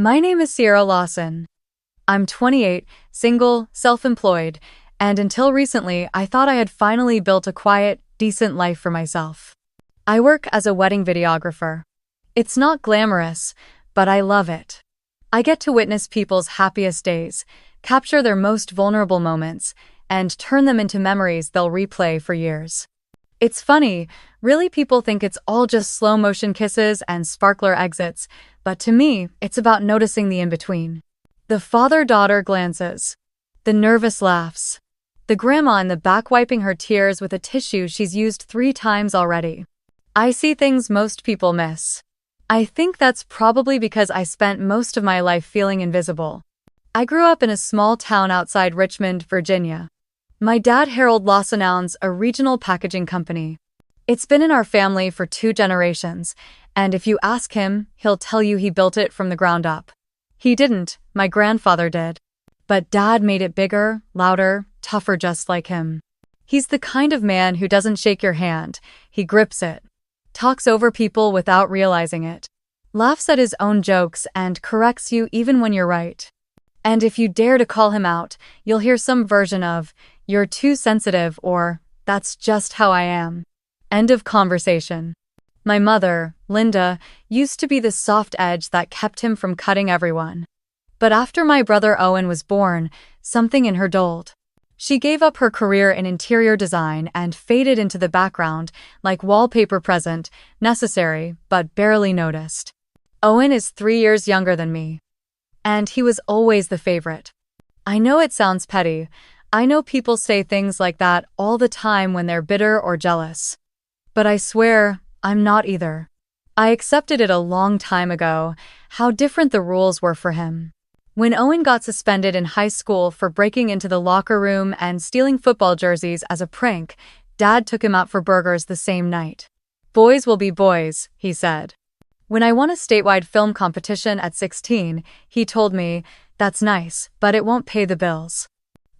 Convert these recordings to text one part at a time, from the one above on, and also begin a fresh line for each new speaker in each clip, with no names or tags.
My name is Sierra Lawson. I'm 28, single, self-employed, and until recently, I thought I had finally built a quiet, decent life for myself. I work as a wedding videographer. It's not glamorous, but I love it. I get to witness people's happiest days, capture their most vulnerable moments, and turn them into memories they'll replay for years. It's funny, really people think it's all just slow-motion kisses and sparkler exits, but to me, it's about noticing the in-between. The father-daughter glances, the nervous laughs, the grandma in the back wiping her tears with a tissue she's used 3 times already. I see things most people miss. I think that's probably because I spent most of my life feeling invisible. I grew up in a small town outside Richmond, Virginia. My dad Harold Lawson owns a regional packaging company. It's been in our family for 2 generations, and if you ask him, he'll tell you he built it from the ground up. He didn't, my grandfather did. But Dad made it bigger, louder, tougher just like him. He's the kind of man who doesn't shake your hand, he grips it. Talks over people without realizing it. Laughs at his own jokes and corrects you even when you're right. And if you dare to call him out, you'll hear some version of, "You're too sensitive," or, "That's just how I am." End of conversation. My mother, Linda, used to be the soft edge that kept him from cutting everyone. But after my brother Owen was born, something in her dulled. She gave up her career in interior design and faded into the background, like wallpaper present, necessary, but barely noticed. Owen is 3 years younger than me. And he was always the favorite. I know it sounds petty. I know people say things like that all the time when they're bitter or jealous. But I swear, I'm not either. I accepted it a long time ago, how different the rules were for him. When Owen got suspended in high school for breaking into the locker room and stealing football jerseys as a prank, Dad took him out for burgers the same night. "Boys will be boys," he said. When I won a statewide film competition at 16, he told me, "That's nice, but it won't pay the bills."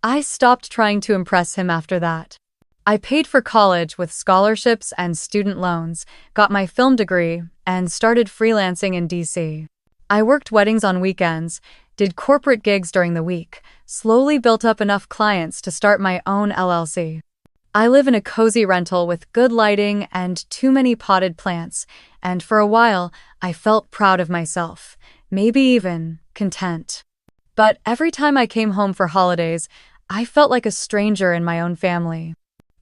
I stopped trying to impress him after that. I paid for college with scholarships and student loans, got my film degree, and started freelancing in DC. I worked weddings on weekends, did corporate gigs during the week, slowly built up enough clients to start my own LLC. I live in a cozy rental with good lighting and too many potted plants, and for a while, I felt proud of myself, maybe even content. But every time I came home for holidays, I felt like a stranger in my own family.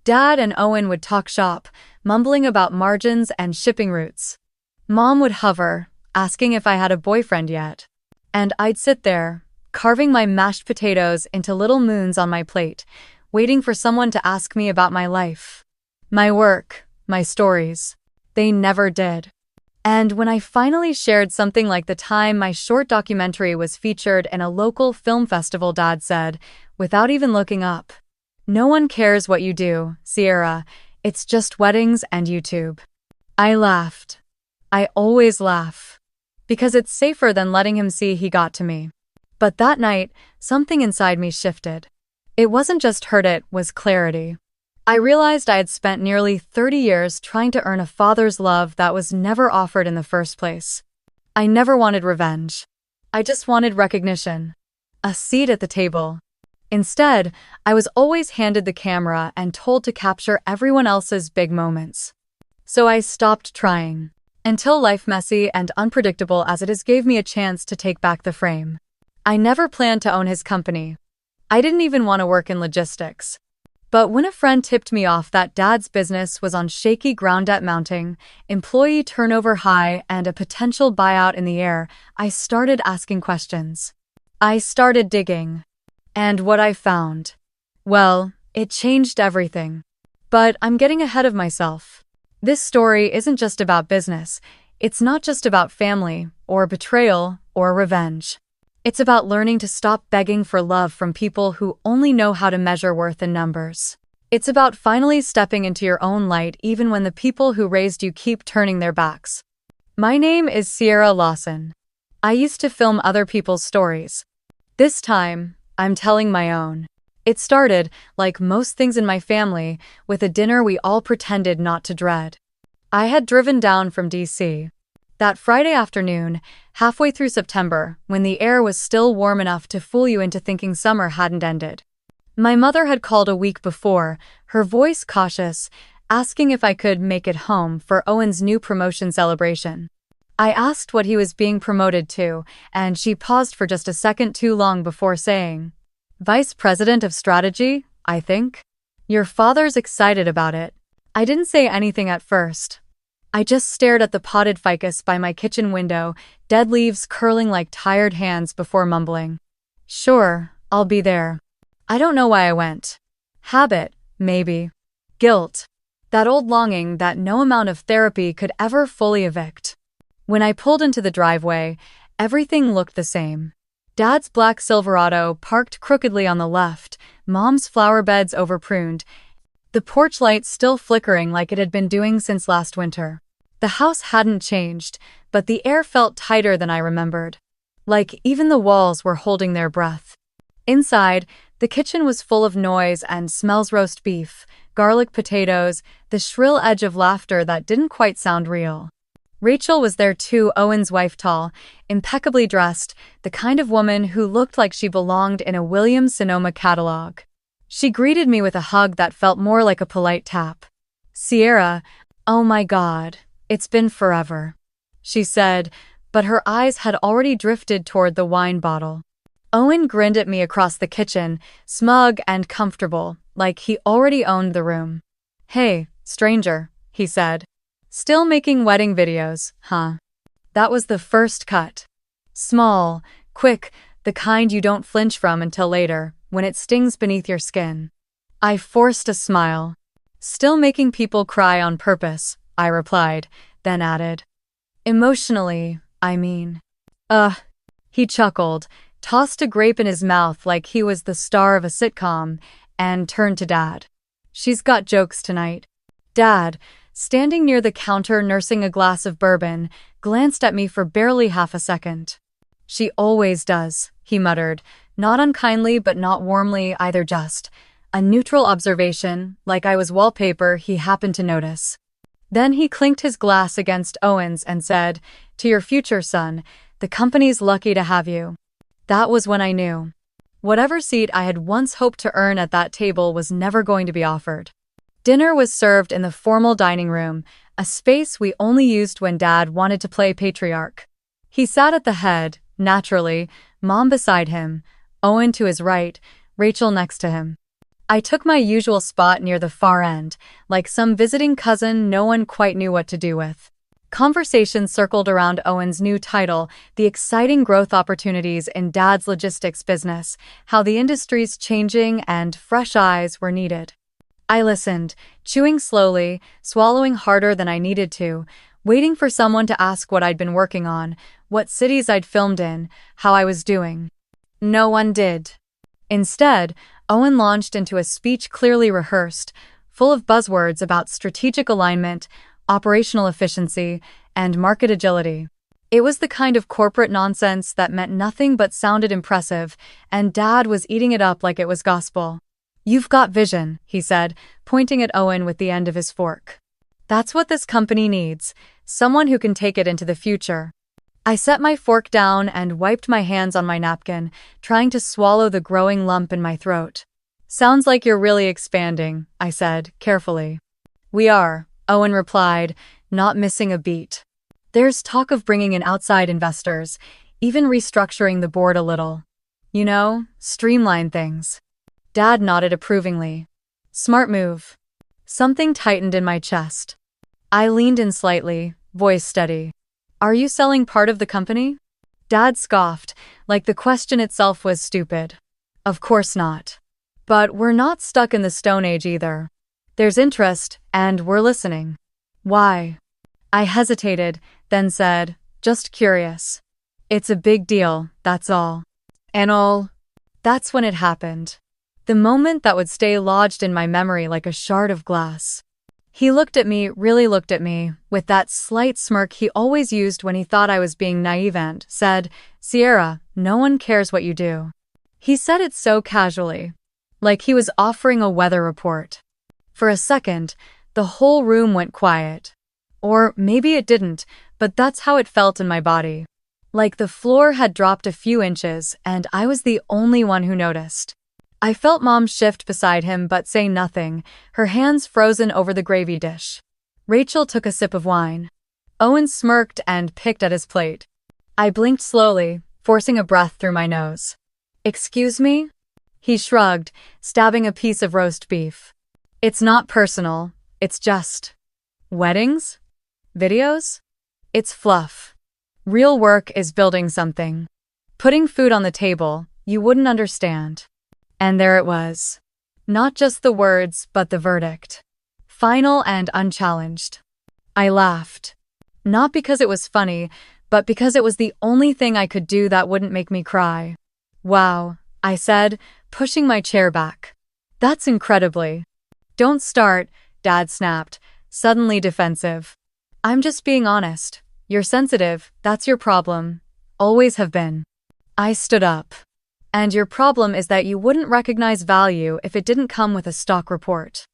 Dad and Owen would talk shop, mumbling about margins and shipping routes. Mom would hover, asking if I had a boyfriend yet. And I'd sit there, carving my mashed potatoes into little moons on my plate, waiting for someone to ask me about my life, my work, my stories. They never did. And when I finally shared something like the time my short documentary was featured in a local film festival, Dad said, without even looking up, "No one cares what you do, Sierra. It's just weddings and YouTube." I laughed. I always laugh. Because it's safer than letting him see he got to me. But that night, something inside me shifted. It wasn't just hurt, it was clarity. I realized I had spent nearly 30 years trying to earn a father's love that was never offered in the first place. I never wanted revenge. I just wanted recognition. A seat at the table. Instead, I was always handed the camera and told to capture everyone else's big moments. So I stopped trying. Until life, messy and unpredictable as it is, gave me a chance to take back the frame. I never planned to own his company. I didn't even want to work in logistics. But when a friend tipped me off that Dad's business was on shaky ground, debt mounting, employee turnover high, and a potential buyout in the air, I started asking questions. I started digging. And what I found? Well, it changed everything. But I'm getting ahead of myself. This story isn't just about business. It's not just about family, or betrayal, or revenge. It's about learning to stop begging for love from people who only know how to measure worth in numbers. It's about finally stepping into your own light even when the people who raised you keep turning their backs. My name is Sierra Lawson. I used to film other people's stories. This time, I'm telling my own. It started, like most things in my family, with a dinner we all pretended not to dread. I had driven down from DC. That Friday afternoon, halfway through September, when the air was still warm enough to fool you into thinking summer hadn't ended. My mother had called a week before, her voice cautious, asking if I could make it home for Owen's new promotion celebration. I asked what he was being promoted to, and she paused for just a second too long before saying, "Vice President of Strategy, I think. Your father's excited about it." I didn't say anything at first. I just stared at the potted ficus by my kitchen window, dead leaves curling like tired hands before mumbling, "Sure, I'll be there." I don't know why I went. Habit, maybe. Guilt. That old longing that no amount of therapy could ever fully evict. When I pulled into the driveway, everything looked the same. Dad's black Silverado parked crookedly on the left, Mom's flower beds overpruned, the porch light still flickering like it had been doing since last winter. The house hadn't changed, but the air felt tighter than I remembered. Like even the walls were holding their breath. Inside, the kitchen was full of noise and smells: roast beef, garlic potatoes, the shrill edge of laughter that didn't quite sound real. Rachel was there too, Owen's wife, tall, impeccably dressed, the kind of woman who looked like she belonged in a Williams-Sonoma catalog. She greeted me with a hug that felt more like a polite tap. "Sierra, oh my God, it's been forever," she said, but her eyes had already drifted toward the wine bottle. Owen grinned at me across the kitchen, smug and comfortable, like he already owned the room. "Hey, stranger," he said. "Still making wedding videos, huh?" That was the first cut. Small, quick, the kind you don't flinch from until later, when it stings beneath your skin. I forced a smile. "Still making people cry on purpose," I replied, then added, "Emotionally, I mean." He chuckled, tossed a grape in his mouth like he was the star of a sitcom, and turned to Dad. "She's got jokes tonight." Dad, standing near the counter nursing a glass of bourbon, glanced at me for barely half a second. "She always does," he muttered, not unkindly but not warmly either, just a neutral observation, like I was wallpaper he happened to notice. Then he clinked his glass against Owen's and said, "To your future son, the company's lucky to have you." That was when I knew. Whatever seat I had once hoped to earn at that table was never going to be offered. Dinner was served in the formal dining room, a space we only used when Dad wanted to play patriarch. He sat at the head, naturally, Mom beside him, Owen to his right, Rachel next to him. I took my usual spot near the far end, like some visiting cousin no one quite knew what to do with. Conversation circled around Owen's new title, the exciting growth opportunities in Dad's logistics business, how the industry's changing and fresh eyes were needed. I listened, chewing slowly, swallowing harder than I needed to, waiting for someone to ask what I'd been working on, what cities I'd filmed in, how I was doing. No one did. Instead, Owen launched into a speech clearly rehearsed, full of buzzwords about strategic alignment, operational efficiency, and market agility. It was the kind of corporate nonsense that meant nothing but sounded impressive, and Dad was eating it up like it was gospel. "You've got vision," he said, pointing at Owen with the end of his fork. "That's what this company needs, someone who can take it into the future." I set my fork down and wiped my hands on my napkin, trying to swallow the growing lump in my throat. "Sounds like you're really expanding," I said, carefully. "We are," Owen replied, not missing a beat. "There's talk of bringing in outside investors, even restructuring the board a little. You know, streamline things." Dad nodded approvingly. "Smart move." Something tightened in my chest. I leaned in slightly, voice steady. "Are you selling part of the company?" Dad scoffed, like the question itself was stupid. "Of course not. But we're not stuck in the Stone Age either. There's interest, and we're listening." "Why?" I hesitated, then said, "Just curious. It's a big deal, that's all." "And all?" That's when it happened. The moment that would stay lodged in my memory like a shard of glass. He looked at me, really looked at me, with that slight smirk he always used when he thought I was being naive, and said, "Sierra, no one cares what you do." He said it so casually, like he was offering a weather report. For a second, the whole room went quiet. Or maybe it didn't, But that's how it felt in my body. Like the floor had dropped a few inches, and I was the only one who noticed. I felt Mom shift beside him but say nothing, her hands frozen over the gravy dish. Rachel took a sip of wine. Owen smirked and picked at his plate. I blinked slowly, forcing a breath through my nose. "Excuse me?" He shrugged, stabbing a piece of roast beef. "It's not personal, it's just... weddings? Videos? It's fluff. Real work is building something. Putting food on the table, you wouldn't understand." And there it was. Not just the words, but the verdict. Final and unchallenged. I laughed. Not because it was funny, but because it was the only thing I could do that wouldn't make me cry. "Wow," I said, pushing my chair back. "That's incredibly." "Don't start," Dad snapped, suddenly defensive. "I'm just being honest. You're sensitive, that's your problem. Always have been." I stood up. "And your problem is that you wouldn't recognize value if it didn't come with a stock report."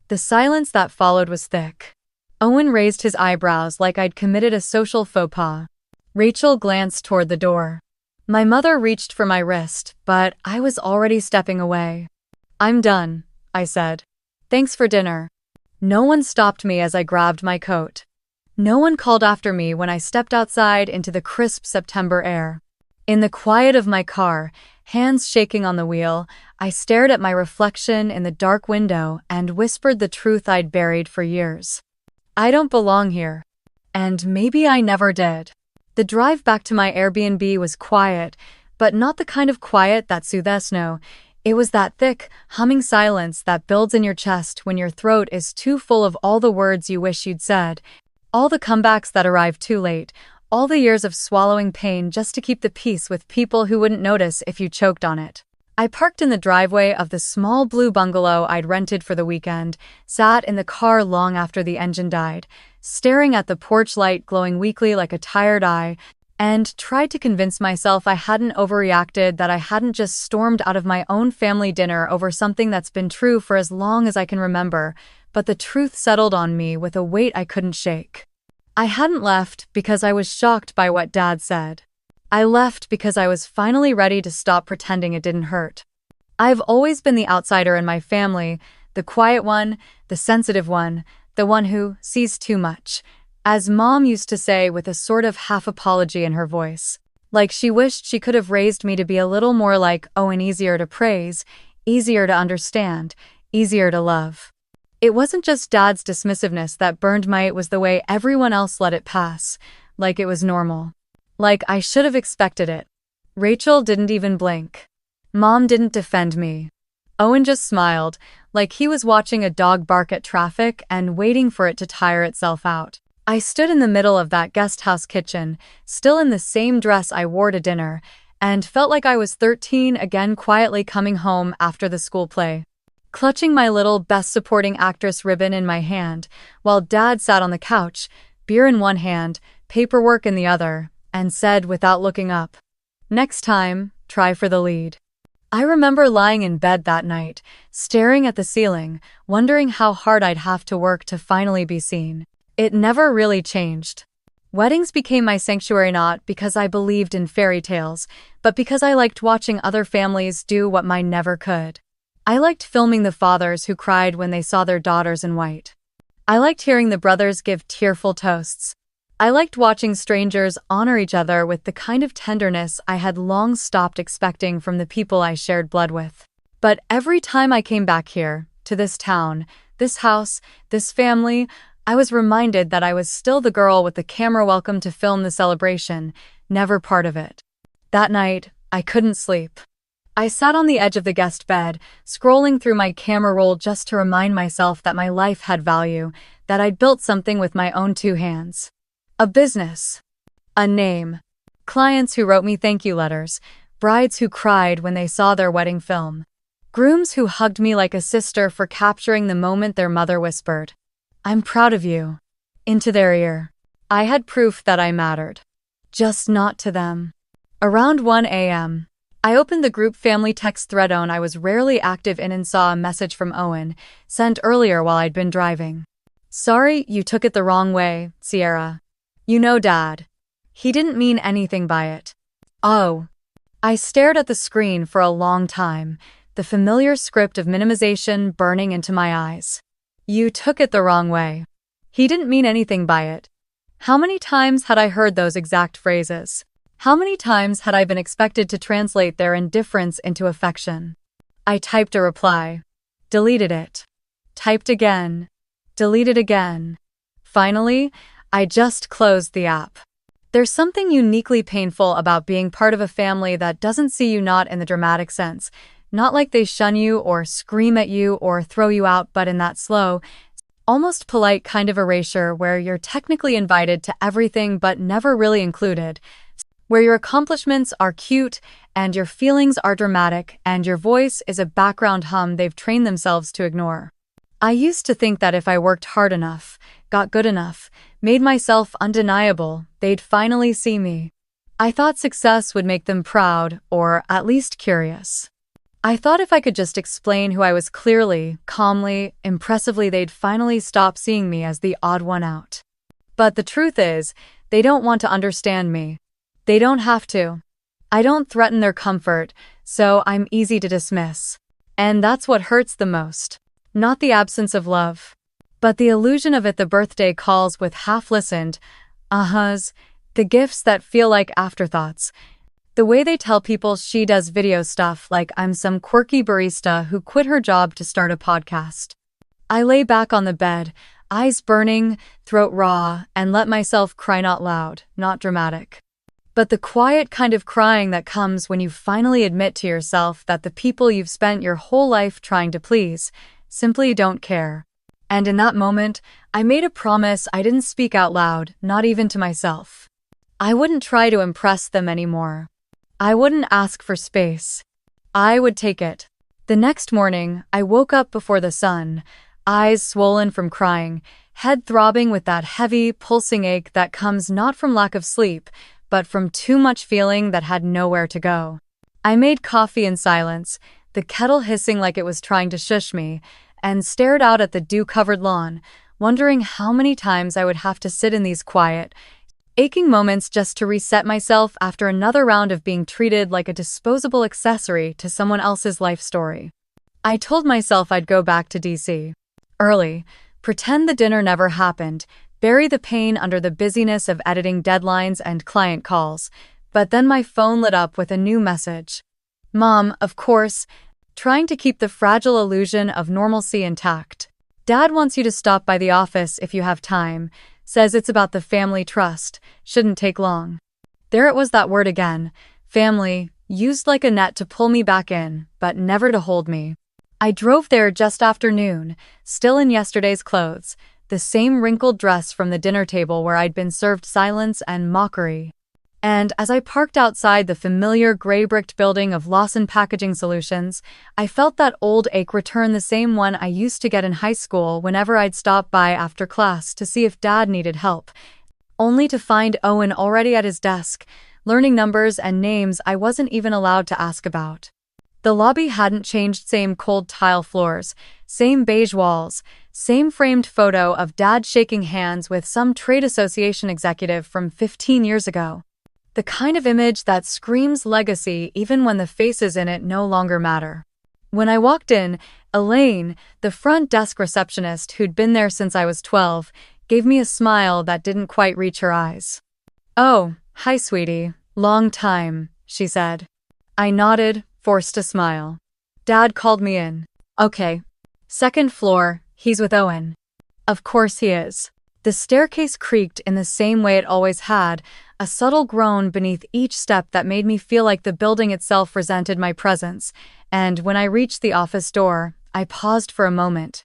The silence that followed was thick. Owen raised his eyebrows like I'd committed a social faux pas. Rachel glanced toward the door. My mother reached for my wrist, but I was already stepping away. "I'm done," I said. "Thanks for dinner." No one stopped me as I grabbed my coat. No one called after me when I stepped outside into the crisp September air. In the quiet of my car, hands shaking on the wheel, I stared at my reflection in the dark window and whispered the truth I'd buried for years. I don't belong here. And maybe I never did. The drive back to my Airbnb was quiet, but not the kind of quiet that soothes. No. It was that thick, humming silence that builds in your chest when your throat is too full of all the words you wish you'd said, all the comebacks that arrive too late, all the years of swallowing pain just to keep the peace with people who wouldn't notice if you choked on it. I parked in the driveway of the small blue bungalow I'd rented for the weekend, sat in the car long after the engine died, staring at the porch light glowing weakly like a tired eye, and tried to convince myself I hadn't overreacted, that I hadn't just stormed out of my own family dinner over something that's been true for as long as I can remember, but the truth settled on me with a weight I couldn't shake. I hadn't left because I was shocked by what Dad said. I left because I was finally ready to stop pretending it didn't hurt. I've always been the outsider in my family, the quiet one, the sensitive one, the one who sees too much, as Mom used to say with a sort of half-apology in her voice. Like she wished she could have raised me to be a little more like Owen, easier to praise, easier to understand, easier to love. It wasn't just Dad's dismissiveness that burned my, it was the way everyone else let it pass, like it was normal. Like I should have expected it. Rachel didn't even blink. Mom didn't defend me. Owen just smiled, like he was watching a dog bark at traffic and waiting for it to tire itself out. I stood in the middle of that guest house kitchen, still in the same dress I wore to dinner, and felt like I was 13 again, quietly coming home after the school play. Clutching my little Best Supporting Actress ribbon in my hand, while Dad sat on the couch, beer in one hand, paperwork in the other, and said without looking up, "Next time, try for the lead." I remember lying in bed that night, staring at the ceiling, wondering how hard I'd have to work to finally be seen. It never really changed. Weddings became my sanctuary, not because I believed in fairy tales, but because I liked watching other families do what mine never could. I liked filming the fathers who cried when they saw their daughters in white. I liked hearing the brothers give tearful toasts. I liked watching strangers honor each other with the kind of tenderness I had long stopped expecting from the people I shared blood with. But every time I came back here, to this town, this house, this family, I was reminded that I was still the girl with the camera welcome to film the celebration, never part of it. That night, I couldn't sleep. I sat on the edge of the guest bed, scrolling through my camera roll just to remind myself that my life had value, that I'd built something with my own two hands. A business. A name. Clients who wrote me thank you letters. Brides who cried when they saw their wedding film. Grooms who hugged me like a sister for capturing the moment their mother whispered, "I'm proud of you," into their ear. I had proof that I mattered. Just not to them. Around 1 a.m., I opened the group family text thread I was rarely active in and saw a message from Owen, sent earlier while I'd been driving. "Sorry you took it the wrong way, Sierra. You know, Dad. He didn't mean anything by it. Oh. I stared at the screen for a long time, the familiar script of minimization burning into my eyes. You took it the wrong way. He didn't mean anything by it. How many times had I heard those exact phrases? How many times had I been expected to translate their indifference into affection? I typed a reply. Deleted it. Typed again. Deleted again. Finally, I just closed the app. There's something uniquely painful about being part of a family that doesn't see you, not in the dramatic sense, not like they shun you or scream at you or throw you out, but in that slow, almost polite kind of erasure where you're technically invited to everything but never really included, where your accomplishments are cute and your feelings are dramatic and your voice is a background hum they've trained themselves to ignore. I used to think that if I worked hard enough, got good enough, made myself undeniable, they'd finally see me. I thought success would make them proud, or at least curious. I thought if I could just explain who I was clearly, calmly, impressively, they'd finally stop seeing me as the odd one out. But the truth is, they don't want to understand me. They don't have to. I don't threaten their comfort, so I'm easy to dismiss. And that's what hurts the most. Not the absence of love, but the illusion of it, the birthday calls with half-listened uh-huhs, the gifts that feel like afterthoughts, the way they tell people she does video stuff like I'm some quirky barista who quit her job to start a podcast. I lay back on the bed, eyes burning, throat raw, and let myself cry, not loud, not dramatic, but the quiet kind of crying that comes when you finally admit to yourself that the people you've spent your whole life trying to please simply don't care. And in that moment, I made a promise I didn't speak out loud, not even to myself. I wouldn't try to impress them anymore. I wouldn't ask for space. I would take it. The next morning, I woke up before the sun, eyes swollen from crying, head throbbing with that heavy, pulsing ache that comes not from lack of sleep, but from too much feeling that had nowhere to go. I made coffee in silence, the kettle hissing like it was trying to shush me, and stared out at the dew-covered lawn, wondering how many times I would have to sit in these quiet, aching moments just to reset myself after another round of being treated like a disposable accessory to someone else's life story. I told myself I'd go back to DC early, pretend the dinner never happened, bury the pain under the busyness of editing deadlines and client calls, but then my phone lit up with a new message. Mom, of course, trying to keep the fragile illusion of normalcy intact. Dad wants you to stop by the office if you have time, says it's about the family trust, shouldn't take long. There it was, that word again, family, used like a net to pull me back in, but never to hold me. I drove there just after noon, still in yesterday's clothes, the same wrinkled dress from the dinner table where I'd been served silence and mockery. And as I parked outside the familiar gray-bricked building of Lawson Packaging Solutions, I felt that old ache return, the same one I used to get in high school whenever I'd stop by after class to see if Dad needed help, only to find Owen already at his desk, learning numbers and names I wasn't even allowed to ask about. The lobby hadn't changed, same cold tile floors, same beige walls, same framed photo of Dad shaking hands with some trade association executive from 15 years ago. The kind of image that screams legacy even when the faces in it no longer matter. When I walked in, Elaine, the front desk receptionist who'd been there since I was 12, gave me a smile that didn't quite reach her eyes. "Oh, hi sweetie, long time," she said. I nodded, forced a smile. Dad called me in. Okay. Second floor, he's with Owen. Of course he is. The staircase creaked in the same way it always had, a subtle groan beneath each step that made me feel like the building itself resented my presence, and when I reached the office door, I paused for a moment,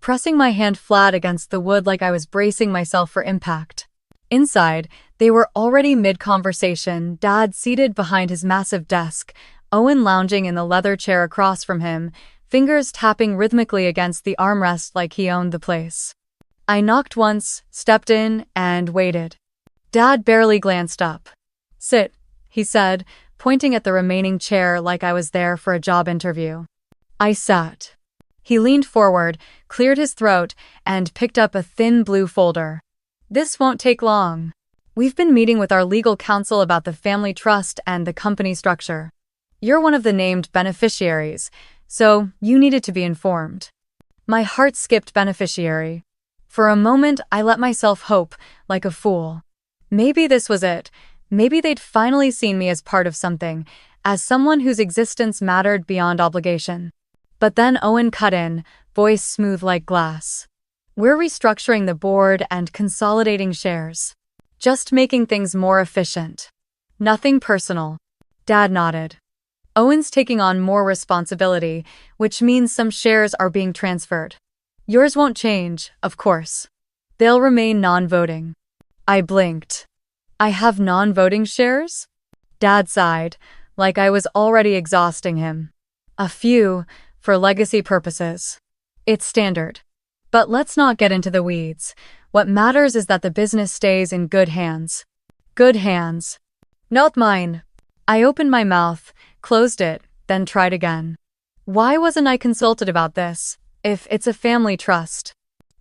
pressing my hand flat against the wood like I was bracing myself for impact. Inside, they were already mid-conversation, Dad seated behind his massive desk, Owen lounging in the leather chair across from him, fingers tapping rhythmically against the armrest like he owned the place. I knocked once, stepped in, and waited. Dad barely glanced up. "Sit," he said, pointing at the remaining chair like I was there for a job interview. I sat. He leaned forward, cleared his throat, and picked up a thin blue folder. "This won't take long." We've been meeting with our legal counsel about the family trust and the company structure. You're one of the named beneficiaries, so you needed to be informed. My heart skipped beneficiary. For a moment, I let myself hope, like a fool. Maybe this was it. Maybe they'd finally seen me as part of something, as someone whose existence mattered beyond obligation. But then Owen cut in, voice smooth like glass. We're restructuring the board and consolidating shares. Just making things more efficient. Nothing personal. Dad nodded. Owen's taking on more responsibility, which means some shares are being transferred. Yours won't change, of course. They'll remain non-voting. I blinked. I have non-voting shares? Dad sighed, like I was already exhausting him. A few, for legacy purposes. It's standard. But let's not get into the weeds. What matters is that the business stays in good hands. Good hands. Not mine. I opened my mouth, closed it, then tried again. Why wasn't I consulted about this, if it's a family trust?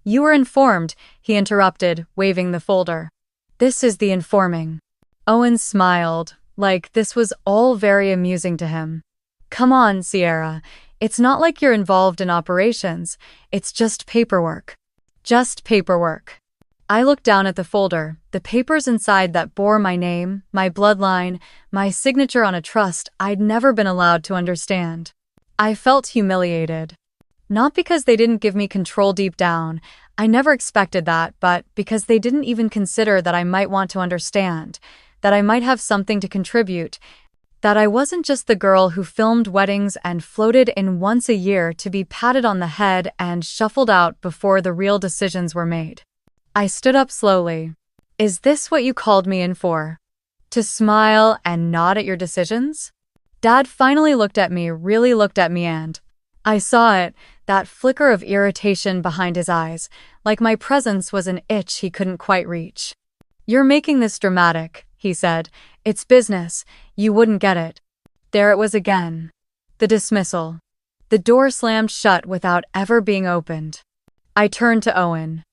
You were informed, he interrupted, waving the folder. This is the informing. Owen smiled, like this was all very amusing to him. Come on, Sierra. It's not like you're involved in operations. It's just paperwork. Just paperwork. I looked down at the folder, the papers inside that bore my name, my bloodline, my signature on a trust I'd never been allowed to understand. I felt humiliated. Not because they didn't give me control deep down, I never expected that, but because they didn't even consider that I might want to understand, that I might have something to contribute, that I wasn't just the girl who filmed weddings and floated in once a year to be patted on the head and shuffled out before the real decisions were made. I stood up slowly. Is this what you called me in for? To smile and nod at your decisions? Dad finally looked at me, really looked at me, and I saw it, that flicker of irritation behind his eyes, like my presence was an itch he couldn't quite reach. You're making this dramatic, he said. It's business. You wouldn't get it. There it was again. The dismissal. The door slammed shut without ever being opened. I turned to Owen.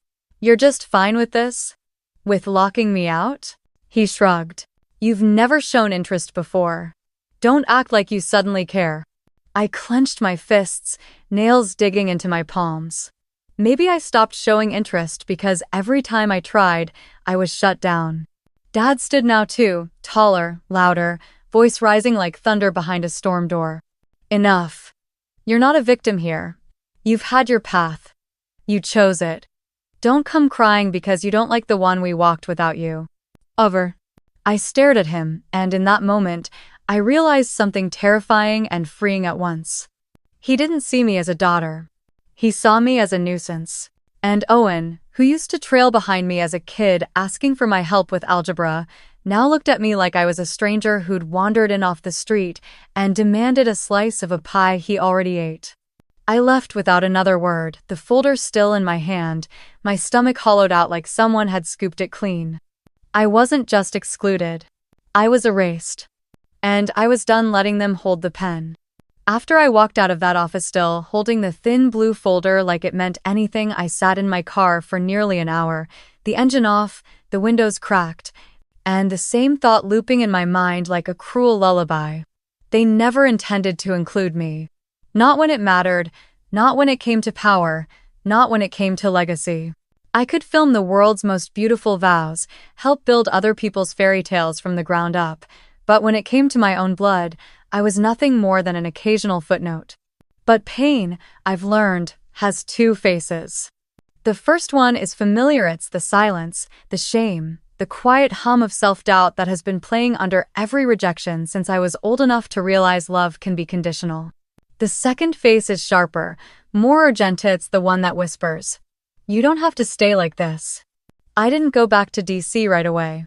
You're just fine with this? With locking me out? He shrugged. You've never shown interest before. Don't act like you suddenly care. I clenched my fists, nails digging into my palms. Maybe I stopped showing interest because every time I tried, I was shut down. Dad stood now too, taller, louder, voice rising like thunder behind a storm door. Enough. You're not a victim here. You've had your path. You chose it. Don't come crying because you don't like the one we walked without you. Over. I stared at him, and in that moment, I realized something terrifying and freeing at once. He didn't see me as a daughter. He saw me as a nuisance. And Owen, who used to trail behind me as a kid asking for my help with algebra, now looked at me like I was a stranger who'd wandered in off the street and demanded a slice of a pie he already ate. I left without another word, the folder still in my hand, my stomach hollowed out like someone had scooped it clean. I wasn't just excluded. I was erased. And I was done letting them hold the pen. After I walked out of that office still holding the thin blue folder like it meant anything, I sat in my car for nearly an hour, the engine off, the windows cracked, and the same thought looping in my mind like a cruel lullaby. They never intended to include me. Not when it mattered, not when it came to power, not when it came to legacy. I could film the world's most beautiful vows, help build other people's fairy tales from the ground up, but when it came to my own blood, I was nothing more than an occasional footnote. But pain, I've learned, has two faces. The first one is familiar. It's the silence, the shame, the quiet hum of self-doubt that has been playing under every rejection since I was old enough to realize love can be conditional. The second face is sharper, more urgent. It's the one that whispers, "You don't have to stay like this." I didn't go back to DC right away.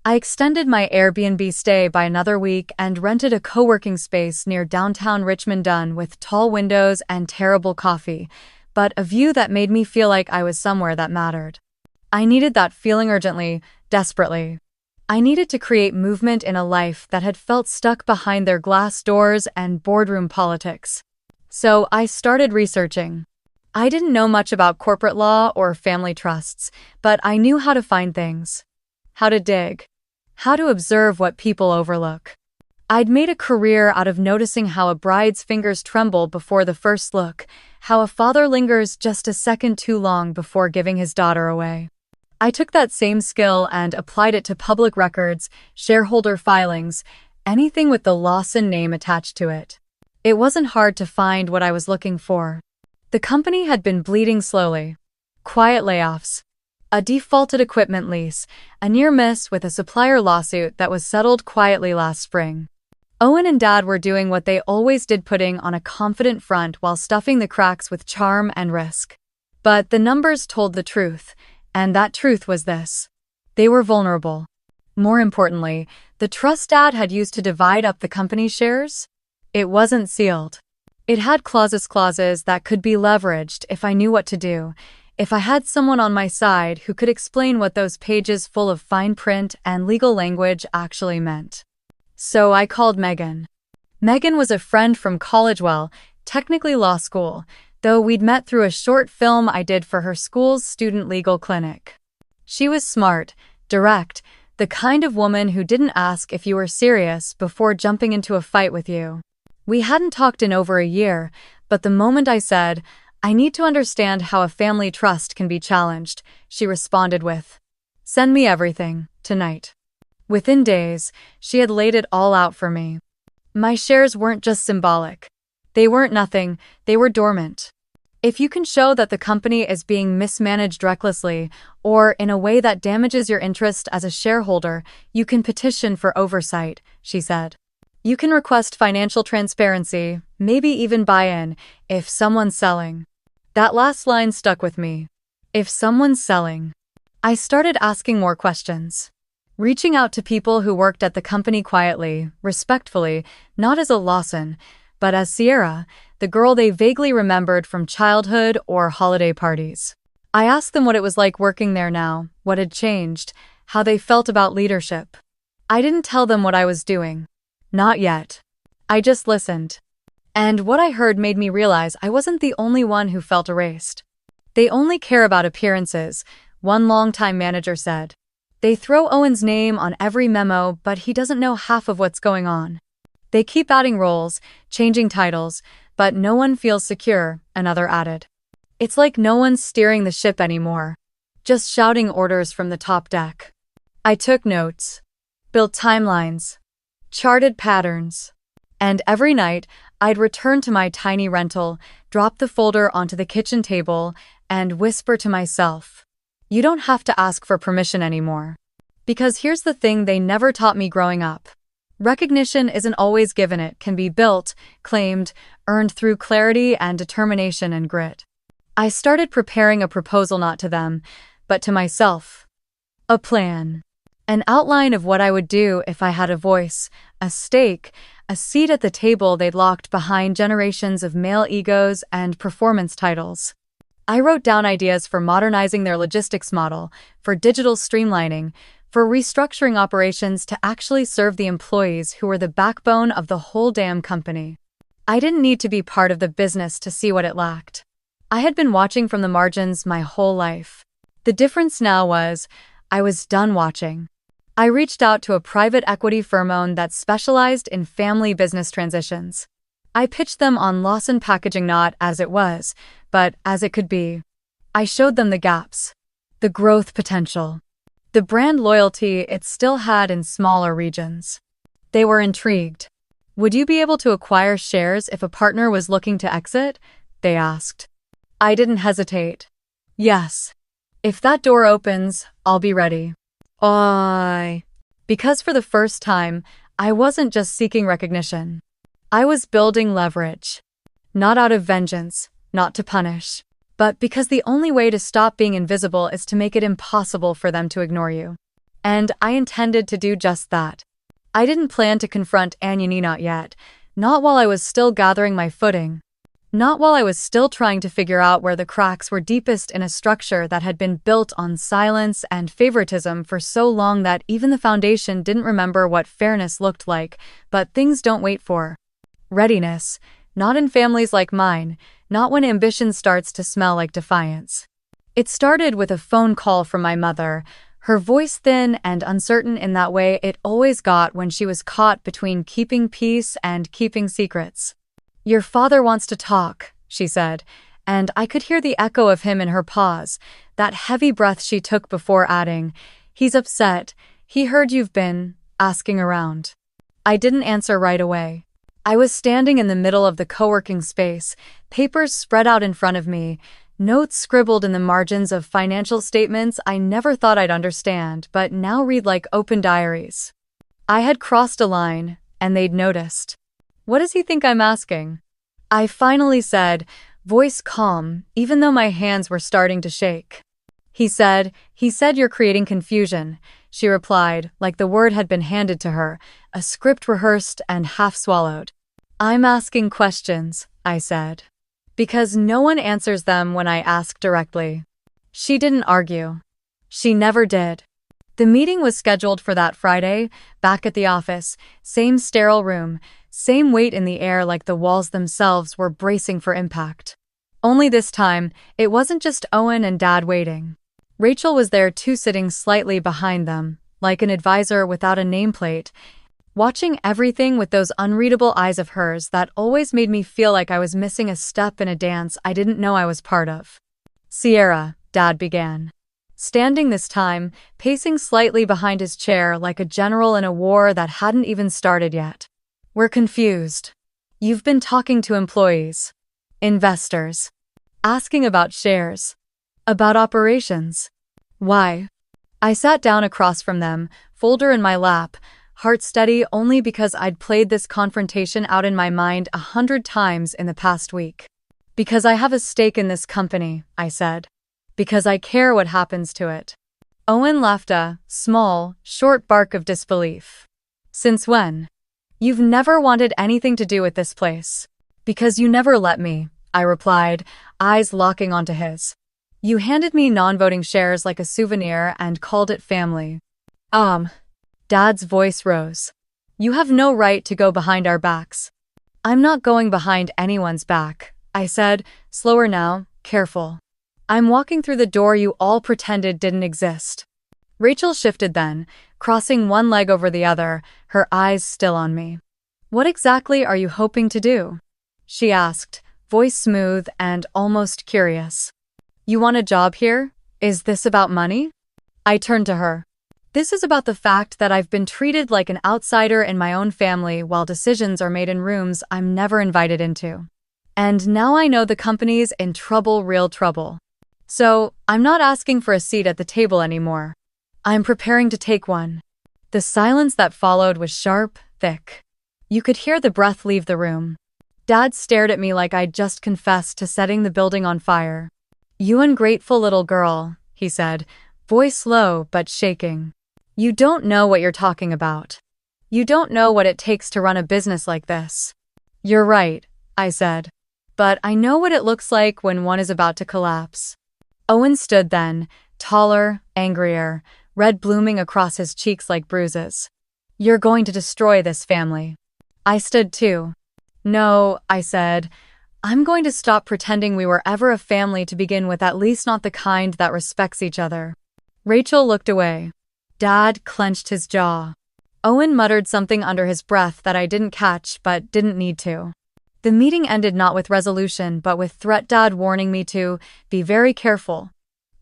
I extended my Airbnb stay by another week and rented a co-working space near downtown Richmond Dunn with tall windows and terrible coffee, but a view that made me feel like I was somewhere that mattered. I needed that feeling urgently, desperately. I needed to create movement in a life that had felt stuck behind their glass doors and boardroom politics. So I started researching. I didn't know much about corporate law or family trusts, but I knew how to find things. how to dig, how to observe what people overlook. I'd made a career out of noticing how a bride's fingers tremble before the first look, how a father lingers just a second too long before giving his daughter away. I took that same skill and applied it to public records, shareholder filings, anything with the Lawson name attached to it. It wasn't hard to find what I was looking for. The company had been bleeding slowly. Quiet layoffs, a defaulted equipment lease, a near miss with a supplier lawsuit that was settled quietly last spring. Owen and Dad were doing what they always did, putting on a confident front while stuffing the cracks with charm and risk. But the numbers told the truth, and that truth was this: they were vulnerable. More importantly, the trust Dad had used to divide up the company's shares? It wasn't sealed. It had clauses that could be leveraged if I knew what to do, if I had someone on my side who could explain what those pages full of fine print and legal language actually meant. So I called Megan. Megan was a friend from college, well, technically law school, though we'd met through a short film I did for her school's student legal clinic. She was smart, direct, the kind of woman who didn't ask if you were serious before jumping into a fight with you. We hadn't talked in over a year, but the moment I said, "I need to understand how a family trust can be challenged," she responded with, "Send me everything, tonight." Within days, she had laid it all out for me. My shares weren't just symbolic. They weren't nothing, they were dormant. If you can show that the company is being mismanaged recklessly, or in a way that damages your interest as a shareholder, you can petition for oversight, she said. You can request financial transparency, maybe even buy-in, if someone's selling. That last line stuck with me. If someone's selling. I started asking more questions. Reaching out to people who worked at the company quietly, respectfully, not as a Lawson, but as Sierra, the girl they vaguely remembered from childhood or holiday parties. I asked them what it was like working there now, what had changed, how they felt about leadership. I didn't tell them what I was doing. Not yet. I just listened. And what I heard made me realize I wasn't the only one who felt erased. They only care about appearances, one longtime manager said. They throw Owen's name on every memo, but he doesn't know half of what's going on. They keep adding roles, changing titles, but no one feels secure, another added. It's like no one's steering the ship anymore, just shouting orders from the top deck. I took notes, built timelines, charted patterns, and every night I'd return to my tiny rental, drop the folder onto the kitchen table, and whisper to myself, "You don't have to ask for permission anymore." Because here's the thing they never taught me growing up. Recognition isn't always given, it can be built, claimed, earned through clarity and determination and grit. I started preparing a proposal not to them, but to myself. A plan. An outline of what I would do if I had a voice, a stake, a seat at the table they'd locked behind generations of male egos and performance titles. I wrote down ideas for modernizing their logistics model, for digital streamlining, for restructuring operations to actually serve the employees who were the backbone of the whole damn company. I didn't need to be part of the business to see what it lacked. I had been watching from the margins my whole life. The difference now was, I was done watching. I reached out to a private equity firm that specialized in family business transitions. I pitched them on Lawson packaging not as it was, but as it could be. I showed them the gaps, the growth potential, the brand loyalty it still had in smaller regions. They were intrigued. "Would you be able to acquire shares if a partner was looking to exit?" they asked. I didn't hesitate. "Yes. If that door opens, I'll be ready." Because for the first time, I wasn't just seeking recognition. I was building leverage. Not out of vengeance, not to punish, but because the only way to stop being invisible is to make it impossible for them to ignore you. And I intended to do just that. I didn't plan to confront Anthony, not yet, not while I was still gathering my footing. Not while I was still trying to figure out where the cracks were deepest in a structure that had been built on silence and favoritism for so long that even the foundation didn't remember what fairness looked like. But things don't wait for readiness, not in families like mine, not when ambition starts to smell like defiance. It started with a phone call from my mother, her voice thin and uncertain in that way it always got when she was caught between keeping peace and keeping secrets. "Your father wants to talk," she said, and I could hear the echo of him in her pause, that heavy breath she took before adding, "He's upset. He heard you've been asking around." I didn't answer right away. I was standing in the middle of the co-working space, papers spread out in front of me, notes scribbled in the margins of financial statements I never thought I'd understand but now read like open diaries. I had crossed a line, and they'd noticed. "What does he think I'm asking?" I finally said, voice calm, even though my hands were starting to shake. He said you're creating confusion," she replied, like the word had been handed to her, a script rehearsed and half-swallowed. "I'm asking questions," I said. "Because no one answers them when I ask directly." She didn't argue. She never did. The meeting was scheduled for that Friday, back at the office, same sterile room, same weight in the air like the walls themselves were bracing for impact. Only this time, it wasn't just Owen and Dad waiting. Rachel was there too, sitting slightly behind them, like an advisor without a nameplate, watching everything with those unreadable eyes of hers that always made me feel like I was missing a step in a dance I didn't know I was part of. "Sierra," Dad began. Standing this time, pacing slightly behind his chair like a general in a war that hadn't even started yet. "We're confused. You've been talking to employees, investors, asking about shares, about operations. Why?" I sat down across from them, folder in my lap, heart steady only because I'd played this confrontation out in my mind 100 times in the past week. "Because I have a stake in this company," I said. "Because I care what happens to it." Owen laughed a small, short bark of disbelief. "Since when? You've never wanted anything to do with this place." "Because you never let me," I replied, eyes locking onto his. "You handed me non-voting shares like a souvenir and called it family." Dad's voice rose. "You have no right to go behind our backs." "I'm not going behind anyone's back," I said, slower now, careful. "I'm walking through the door you all pretended didn't exist." Rachel shifted then, crossing one leg over the other, her eyes still on me. "What exactly are you hoping to do?" she asked, voice smooth and almost curious. "You want a job here? Is this about money?" I turned to her. "This is about the fact that I've been treated like an outsider in my own family while decisions are made in rooms I'm never invited into. And now I know the company's in trouble, real trouble. So, I'm not asking for a seat at the table anymore. I'm preparing to take one." The silence that followed was sharp, thick. You could hear the breath leave the room. Dad stared at me like I'd just confessed to setting the building on fire. "You ungrateful little girl," he said, voice low but shaking. "You don't know what you're talking about. You don't know what it takes to run a business like this." "You're right," I said. "But I know what it looks like when one is about to collapse." Owen stood then, taller, angrier, red blooming across his cheeks like bruises. "You're going to destroy this family." I stood too. "No," I said. "I'm going to stop pretending we were ever a family to begin with, at least not the kind that respects each other." Rachel looked away. Dad clenched his jaw. Owen muttered something under his breath that I didn't catch but didn't need to. The meeting ended not with resolution but with threat, Dad warning me to be very careful.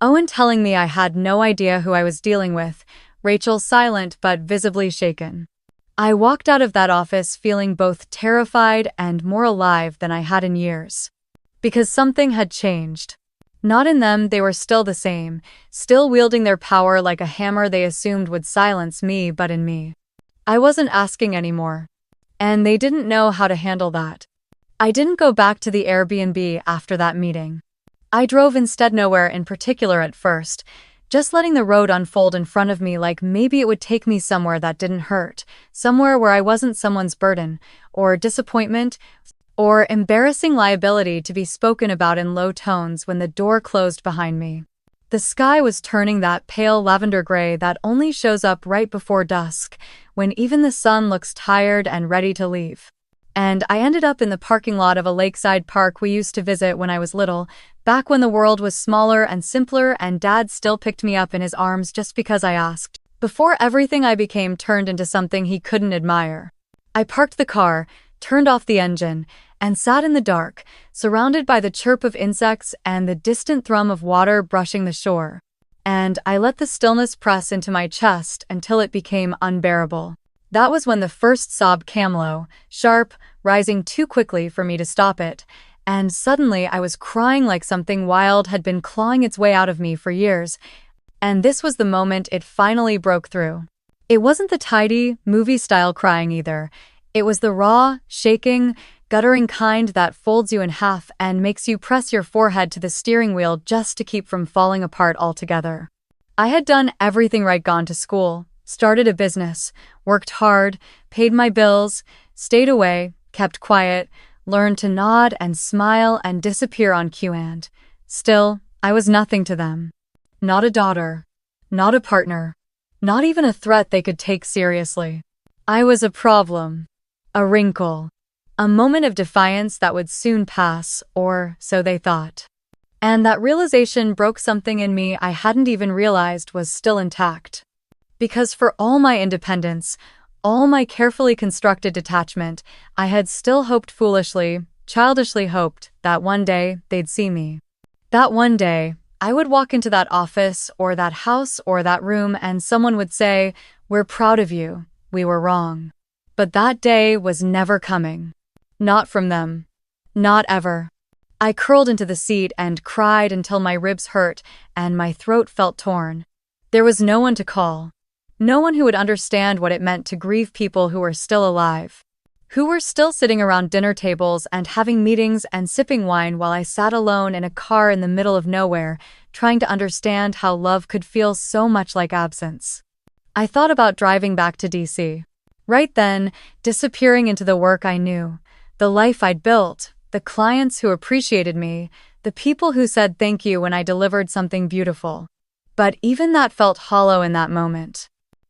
Owen telling me I had no idea who I was dealing with, Rachel silent but visibly shaken. I walked out of that office feeling both terrified and more alive than I had in years. Because something had changed. Not in them, they were still the same, still wielding their power like a hammer they assumed would silence me, but in me. I wasn't asking anymore. And they didn't know how to handle that. I didn't go back to the Airbnb after that meeting. I drove instead, nowhere in particular at first, just letting the road unfold in front of me like maybe it would take me somewhere that didn't hurt, somewhere where I wasn't someone's burden, or disappointment, or embarrassing liability to be spoken about in low tones when the door closed behind me. The sky was turning that pale lavender gray that only shows up right before dusk, when even the sun looks tired and ready to leave. And I ended up in the parking lot of a lakeside park we used to visit when I was little, back when the world was smaller and simpler and Dad still picked me up in his arms just because I asked. Before everything I became turned into something he couldn't admire. I parked the car, turned off the engine, and sat in the dark, surrounded by the chirp of insects and the distant thrum of water brushing the shore. And I let the stillness press into my chest until it became unbearable. That was when the first sob came low, sharp, rising too quickly for me to stop it, and suddenly I was crying like something wild had been clawing its way out of me for years, and this was the moment it finally broke through. It wasn't the tidy, movie-style crying either. It was the raw, shaking, guttering kind that folds you in half and makes you press your forehead to the steering wheel just to keep from falling apart altogether. I had done everything right, gone to school, started a business, worked hard, paid my bills, stayed away, kept quiet, learned to nod and smile and disappear on cue, and still, I was nothing to them. Not a daughter, not a partner, not even a threat they could take seriously. I was a problem, a wrinkle, a moment of defiance that would soon pass, or so they thought. And that realization broke something in me I hadn't even realized was still intact. Because for all my independence, all my carefully constructed detachment, I had still hoped foolishly, childishly hoped, that one day they'd see me. That one day, I would walk into that office or that house or that room and someone would say, "We're proud of you, we were wrong." But that day was never coming. Not from them. Not ever. I curled into the seat and cried until my ribs hurt and my throat felt torn. There was no one to call. No one who would understand what it meant to grieve people who were still alive. Who were still sitting around dinner tables and having meetings and sipping wine while I sat alone in a car in the middle of nowhere, trying to understand how love could feel so much like absence. I thought about driving back to DC. Right then, disappearing into the work I knew, the life I'd built, the clients who appreciated me, the people who said thank you when I delivered something beautiful. But even that felt hollow in that moment.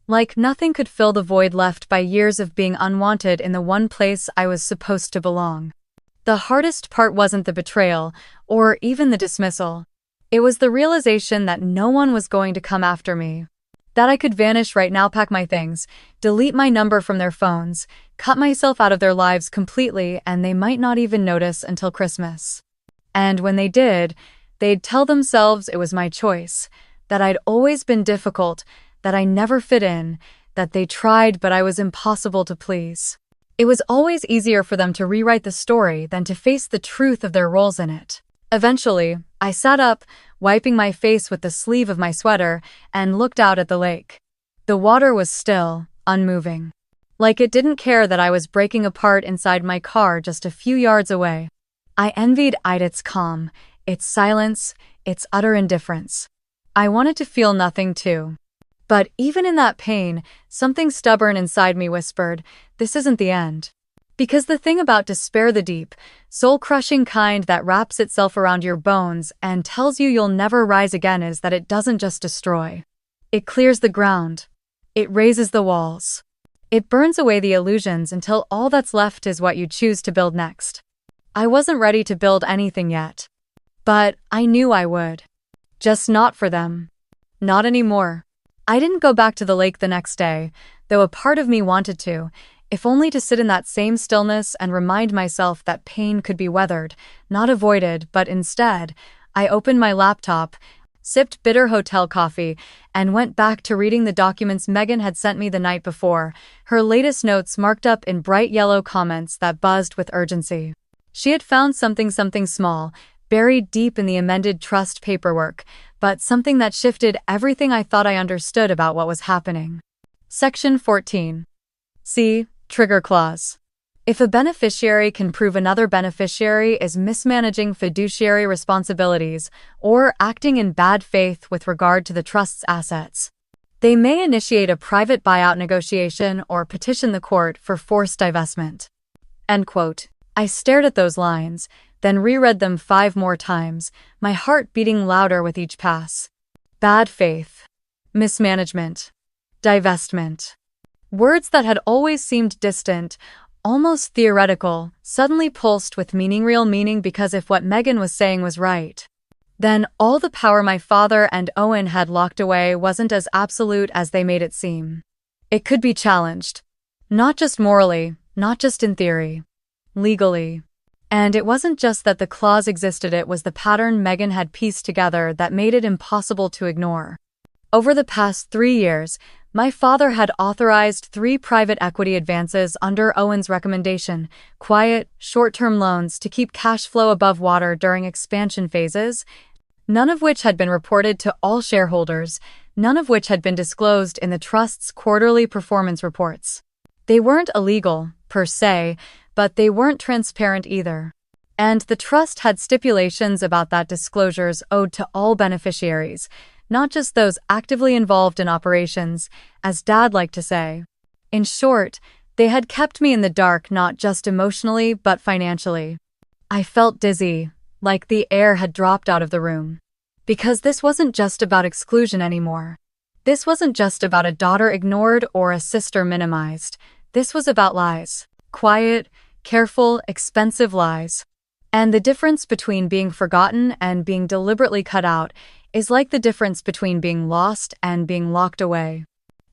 Like nothing could fill the void left by years of being unwanted in the one place I was supposed to belong. The hardest part wasn't the betrayal, or even the dismissal. It was the realization that no one was going to come after me. That I could vanish right now, pack my things, delete my number from their phones, cut myself out of their lives completely, and they might not even notice until Christmas. And when they did, they'd tell themselves it was my choice, that I'd always been difficult, that I never fit in, that they tried but I was impossible to please. It was always easier for them to rewrite the story than to face the truth of their roles in it. Eventually, I sat up, wiping my face with the sleeve of my sweater, and looked out at the lake. The water was still, unmoving. Like it didn't care that I was breaking apart inside my car just a few yards away. I envied its calm, its silence, its utter indifference. I wanted to feel nothing too. But even in that pain, something stubborn inside me whispered, "This isn't the end." Because the thing about despair, the deep, soul-crushing kind that wraps itself around your bones and tells you you'll never rise again, is that it doesn't just destroy. It clears the ground. It raises the walls. It burns away the illusions until all that's left is what you choose to build next. I wasn't ready to build anything yet. But I knew I would. Just not for them. Not anymore. I didn't go back to the lake the next day, though a part of me wanted to, if only to sit in that same stillness and remind myself that pain could be weathered, not avoided, but instead, I opened my laptop, sipped bitter hotel coffee, and went back to reading the documents Megan had sent me the night before, her latest notes marked up in bright yellow comments that buzzed with urgency. She had found something small, buried deep in the amended trust paperwork, but something that shifted everything I thought I understood about what was happening. Section 14. C. Trigger clause. If a beneficiary can prove another beneficiary is mismanaging fiduciary responsibilities or acting in bad faith with regard to the trust's assets, they may initiate a private buyout negotiation or petition the court for forced divestment. End quote. I stared at those lines, then reread them 5 more times, my heart beating louder with each pass. Bad faith. Mismanagement. Divestment. Words that had always seemed distant, almost theoretical, suddenly pulsed with real meaning because if what Megan was saying was right, then all the power my father and Owen had locked away wasn't as absolute as they made it seem. It could be challenged. Not just morally, not just in theory. Legally. And it wasn't just that the clause existed, it was the pattern Megan had pieced together that made it impossible to ignore. Over the past 3 years, my father had authorized 3 private equity advances under Owen's recommendation, quiet, short-term loans to keep cash flow above water during expansion phases, none of which had been reported to all shareholders, none of which had been disclosed in the trust's quarterly performance reports. They weren't illegal, per se, but they weren't transparent either. And the trust had stipulations about that disclosures owed to all beneficiaries, not just those actively involved in operations, as Dad liked to say. In short, they had kept me in the dark not just emotionally but financially. I felt dizzy, like the air had dropped out of the room. Because this wasn't just about exclusion anymore. This wasn't just about a daughter ignored or a sister minimized. This was about lies. Quiet, careful, expensive lies. And the difference between being forgotten and being deliberately cut out is like the difference between being lost and being locked away.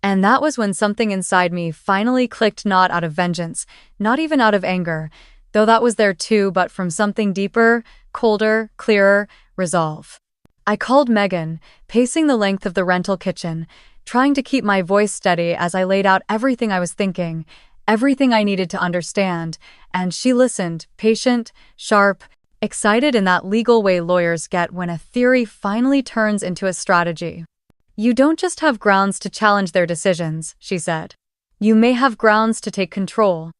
And that was when something inside me finally clicked, not out of vengeance, not even out of anger, though that was there too, but from something deeper, colder, clearer, resolve. I called Megan, pacing the length of the rental kitchen, trying to keep my voice steady as I laid out everything I was thinking, everything I needed to understand, and she listened, patient, sharp, excited in that legal way lawyers get when a theory finally turns into a strategy. You don't just have grounds to challenge their decisions, she said. You may have grounds to take control.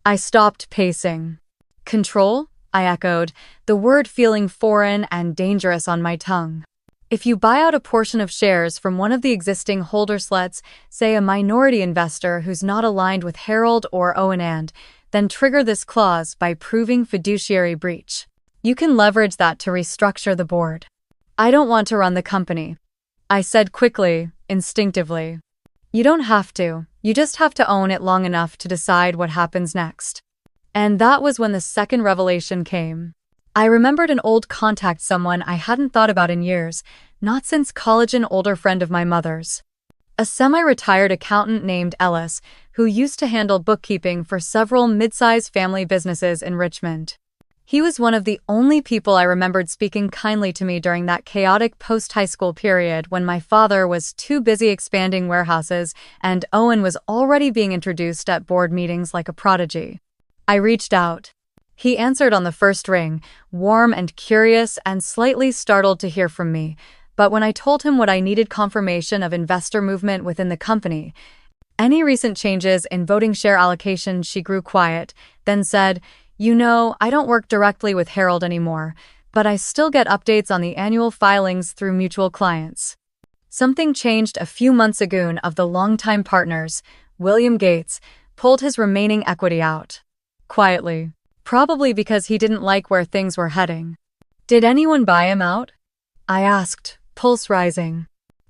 I stopped pacing. Control? I echoed, the word feeling foreign and dangerous on my tongue. If you buy out a portion of shares from one of the existing holders, let's say a minority investor who's not aligned with Harold or Owen, then trigger this clause by proving fiduciary breach. You can leverage that to restructure the board. I don't want to run the company, I said quickly, instinctively. You don't have to, you just have to own it long enough to decide what happens next. And that was when the second revelation came. I remembered an old contact, someone I hadn't thought about in years, not since college, an older friend of my mother's. A semi-retired accountant named Ellis, who used to handle bookkeeping for several mid-sized family businesses in Richmond. He was one of the only people I remembered speaking kindly to me during that chaotic post-high school period when my father was too busy expanding warehouses and Owen was already being introduced at board meetings like a prodigy. I reached out. He answered on the first ring, warm and curious and slightly startled to hear from me, but when I told him what I needed, confirmation of investor movement within the company, any recent changes in voting share allocation, she grew quiet, then said, "You know, I don't work directly with Harold anymore, but I still get updates on the annual filings through mutual clients. Something changed a few months ago. Of the longtime partners, William Gates pulled his remaining equity out. Quietly. Probably because he didn't like where things were heading." "Did anyone buy him out?" I asked, pulse rising.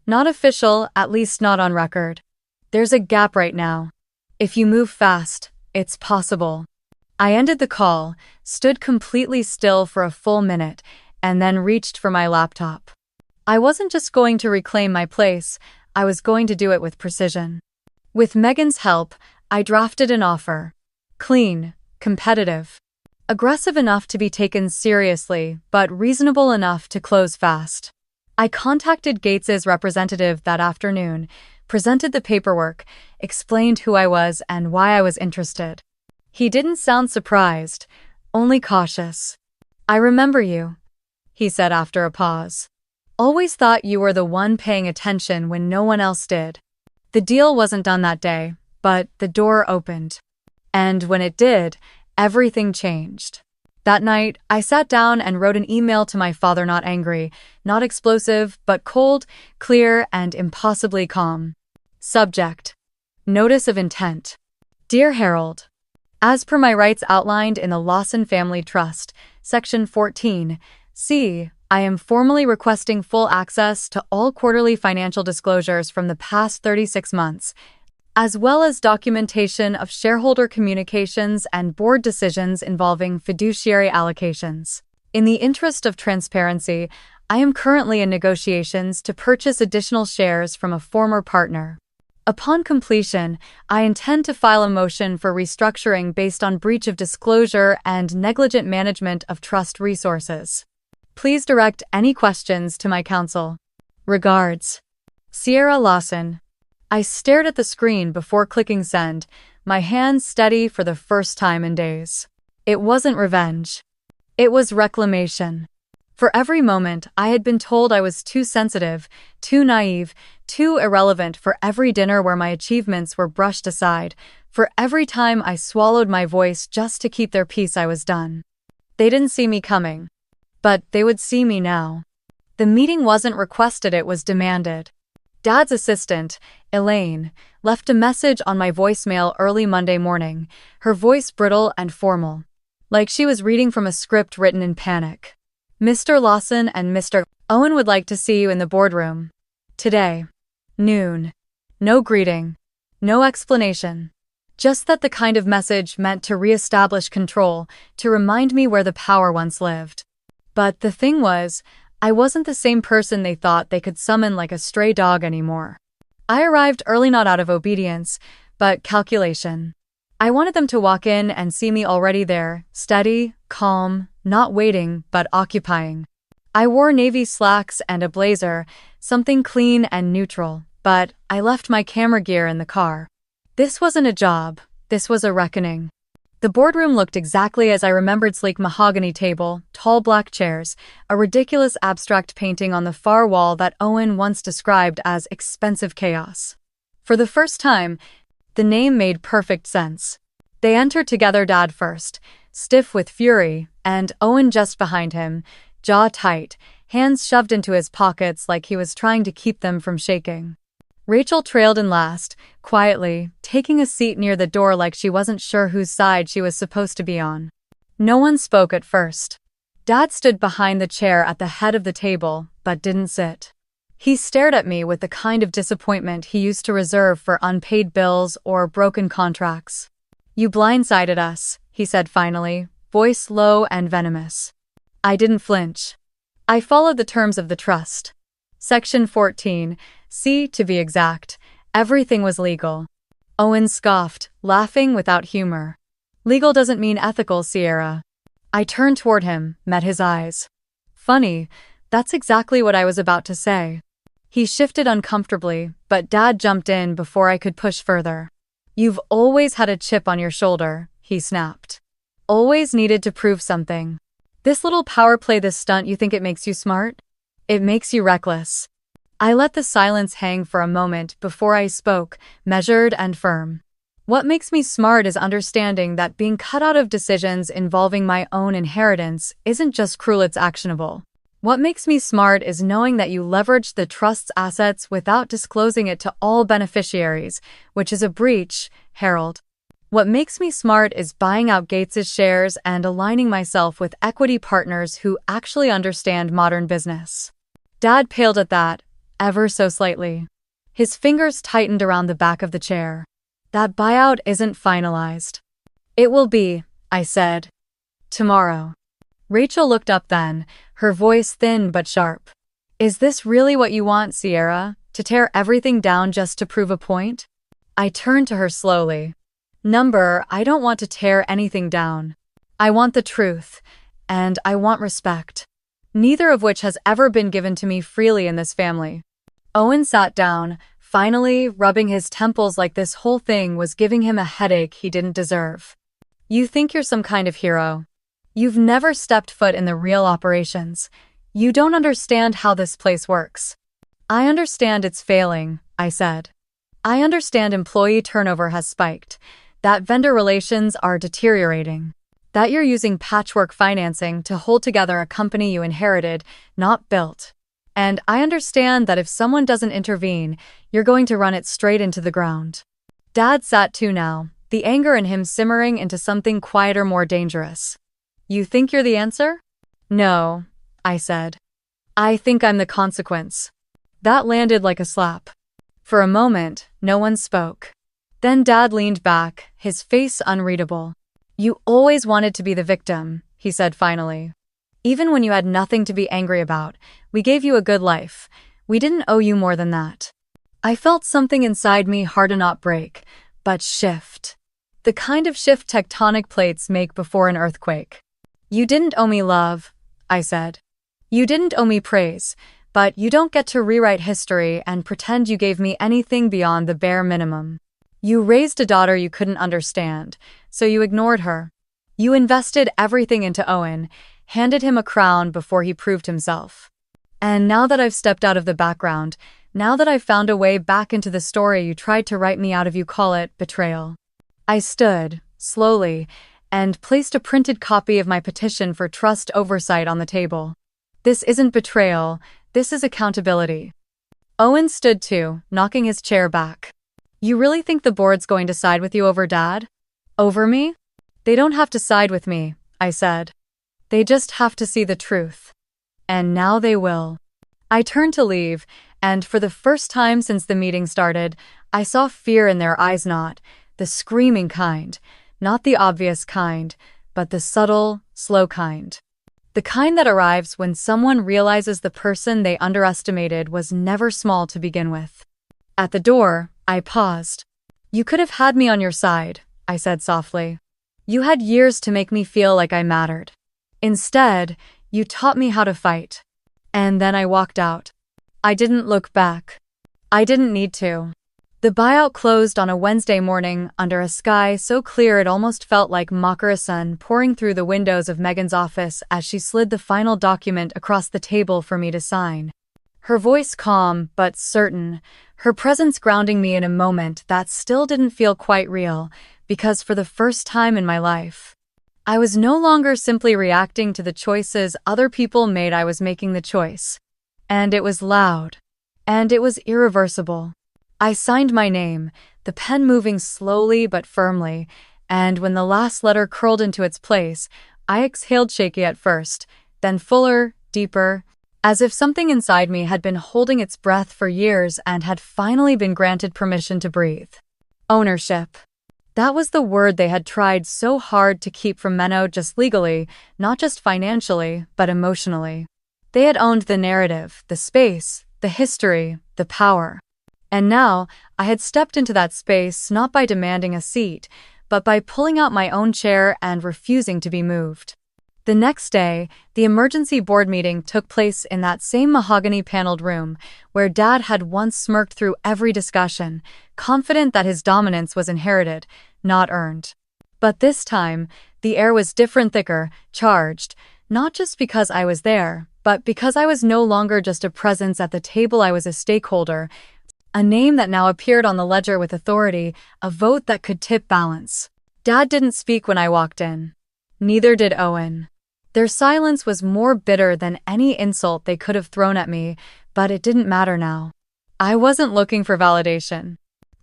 "Not official, at least not on record. There's a gap right now. If you move fast, it's possible." I ended the call, stood completely still for a full minute, and then reached for my laptop. I wasn't just going to reclaim my place, I was going to do it with precision. With Megan's help, I drafted an offer. Clean, competitive. Aggressive enough to be taken seriously, but reasonable enough to close fast. I contacted Gates's representative that afternoon, presented the paperwork, explained who I was and why I was interested. He didn't sound surprised, only cautious. "I remember you," he said after a pause. "Always thought you were the one paying attention when no one else did." The deal wasn't done that day, but the door opened. And when it did, everything changed. That night, I sat down and wrote an email to my father, not angry, not explosive, but cold, clear, and impossibly calm. Subject: Notice of Intent. Dear Harold, as per my rights outlined in the Lawson Family Trust, Section 14, C, I am formally requesting full access to all quarterly financial disclosures from the past 36 months. as well as documentation of shareholder communications and board decisions involving fiduciary allocations. In the interest of transparency, I am currently in negotiations to purchase additional shares from a former partner. Upon completion, I intend to file a motion for restructuring based on breach of disclosure and negligent management of trust resources. Please direct any questions to my counsel. Regards, Sierra Lawson. I stared at the screen before clicking send, my hands steady for the first time in days. It wasn't revenge. It was reclamation. For every moment, I had been told I was too sensitive, too naive, too irrelevant, for every dinner where my achievements were brushed aside, for every time I swallowed my voice just to keep their peace. I was done. They didn't see me coming. But they would see me now. The meeting wasn't requested, it was demanded. Dad's assistant, Elaine, left a message on my voicemail early Monday morning, her voice brittle and formal, like she was reading from a script written in panic. Mr. Lawson and Mr. Owen would like to see you in the boardroom. Today. Noon. No greeting. No explanation. Just that the kind of message meant to re-establish control, to remind me where the power once lived. But the thing was, I wasn't the same person they thought they could summon like a stray dog anymore. I arrived early, not out of obedience, but calculation. I wanted them to walk in and see me already there, steady, calm, not waiting, but occupying. I wore navy slacks and a blazer, something clean and neutral, but I left my camera gear in the car. This wasn't a job, this was a reckoning. The boardroom looked exactly as I remembered: sleek mahogany table, tall black chairs, a ridiculous abstract painting on the far wall that Owen once described as expensive chaos. For the first time, the name made perfect sense. They entered together, Dad first, stiff with fury, and Owen just behind him, jaw tight, hands shoved into his pockets like he was trying to keep them from shaking. Rachel trailed in last, quietly, taking a seat near the door like she wasn't sure whose side she was supposed to be on. No one spoke at first. Dad stood behind the chair at the head of the table, but didn't sit. He stared at me with the kind of disappointment he used to reserve for unpaid bills or broken contracts. "You blindsided us," he said finally, voice low and venomous. I didn't flinch. I followed the terms of the trust. Section 14, C to be exact. Everything was legal. Owen scoffed, laughing without humor. Legal doesn't mean ethical, Sierra. I turned toward him, met his eyes. Funny, that's exactly what I was about to say. He shifted uncomfortably, but Dad jumped in before I could push further. "You've always had a chip on your shoulder," he snapped. "Always needed to prove something. This little power play, this stunt, you think it makes you smart? It makes you reckless." I let the silence hang for a moment before I spoke, measured and firm. What makes me smart is understanding that being cut out of decisions involving my own inheritance isn't just cruel, it's actionable. What makes me smart is knowing that you leveraged the trust's assets without disclosing it to all beneficiaries, which is a breach, Harold. What makes me smart is buying out Gates's shares and aligning myself with equity partners who actually understand modern business. Dad paled at that, ever so slightly. His fingers tightened around the back of the chair. "That buyout isn't finalized." "It will be," I said. "Tomorrow." Rachel looked up then, her voice thin but sharp. "Is this really what you want, Sierra? To tear everything down just to prove a point?" I turned to her slowly. I don't want to tear anything down. I want the truth, and I want respect. Neither of which has ever been given to me freely in this family. Owen sat down, finally, rubbing his temples like this whole thing was giving him a headache he didn't deserve. "You think you're some kind of hero. You've never stepped foot in the real operations. You don't understand how this place works." "I understand it's failing," I said. "I understand employee turnover has spiked, that vendor relations are deteriorating, that you're using patchwork financing to hold together a company you inherited, not built. And I understand that if someone doesn't intervene, you're going to run it straight into the ground." Dad sat too now, the anger in him simmering into something quieter, more dangerous. "You think you're the answer?" "No," I said. "I think I'm the consequence." That landed like a slap. For a moment, no one spoke. Then Dad leaned back, his face unreadable. "You always wanted to be the victim," he said finally. "Even when you had nothing to be angry about, we gave you a good life. We didn't owe you more than that." I felt something inside me hard to not break, but shift. The kind of shift tectonic plates make before an earthquake. "You didn't owe me love," I said. "You didn't owe me praise, but you don't get to rewrite history and pretend you gave me anything beyond the bare minimum. You raised a daughter you couldn't understand, so you ignored her. You invested everything into Owen, handed him a crown before he proved himself. And now that I've stepped out of the background, now that I've found a way back into the story you tried to write me out of, you call it betrayal." I stood, slowly, and placed a printed copy of my petition for trust oversight on the table. "This isn't betrayal, this is accountability." Owen stood too, knocking his chair back. "You really think the board's going to side with you over Dad? Over me?" "They don't have to side with me," I said. "They just have to see the truth. And now they will." I turned to leave, and for the first time since the meeting started, I saw fear in their eyes, not the screaming kind, not the obvious kind, but the subtle, slow kind. The kind that arrives when someone realizes the person they underestimated was never small to begin with. At the door, I paused. "You could have had me on your side," I said softly. "You had years to make me feel like I mattered. Instead, you taught me how to fight." And then I walked out. I didn't look back. I didn't need to. The buyout closed on a Wednesday morning under a sky so clear it almost felt like Makara sun pouring through the windows of Megan's office as she slid the final document across the table for me to sign. Her voice calm but certain, her presence grounding me in a moment that still didn't feel quite real, because for the first time in my life, I was no longer simply reacting to the choices other people made. I was making the choice. And it was loud. And it was irreversible. I signed my name, the pen moving slowly but firmly, and when the last letter curled into its place, I exhaled, shaky at first, then fuller, deeper, as if something inside me had been holding its breath for years and had finally been granted permission to breathe. Ownership. That was the word they had tried so hard to keep from Menno, just legally, not just financially, but emotionally. They had owned the narrative, the space, the history, the power. And now, I had stepped into that space not by demanding a seat, but by pulling out my own chair and refusing to be moved. The next day, the emergency board meeting took place in that same mahogany-paneled room where Dad had once smirked through every discussion, confident that his dominance was inherited, not earned. But this time, the air was different, thicker, charged, not just because I was there, but because I was no longer just a presence at the table. I was a stakeholder, a name that now appeared on the ledger with authority, a vote that could tip balance. Dad didn't speak when I walked in. Neither did Owen. Their silence was more bitter than any insult they could have thrown at me, but it didn't matter now. I wasn't looking for validation.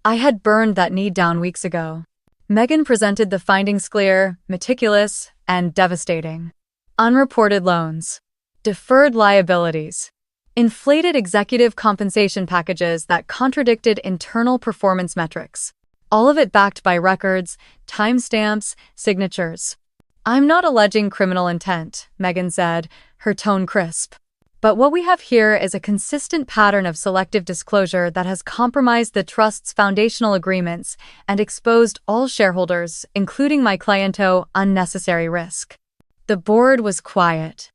I had burned that need down weeks ago. Megan presented the findings clear, meticulous, and devastating. Unreported loans. Deferred liabilities. Inflated executive compensation packages that contradicted internal performance metrics. All of it backed by records, timestamps, signatures. "I'm not alleging criminal intent," Megan said, her tone crisp. "But what we have here is a consistent pattern of selective disclosure that has compromised the trust's foundational agreements and exposed all shareholders, including my client, unnecessary risk." The board was quiet.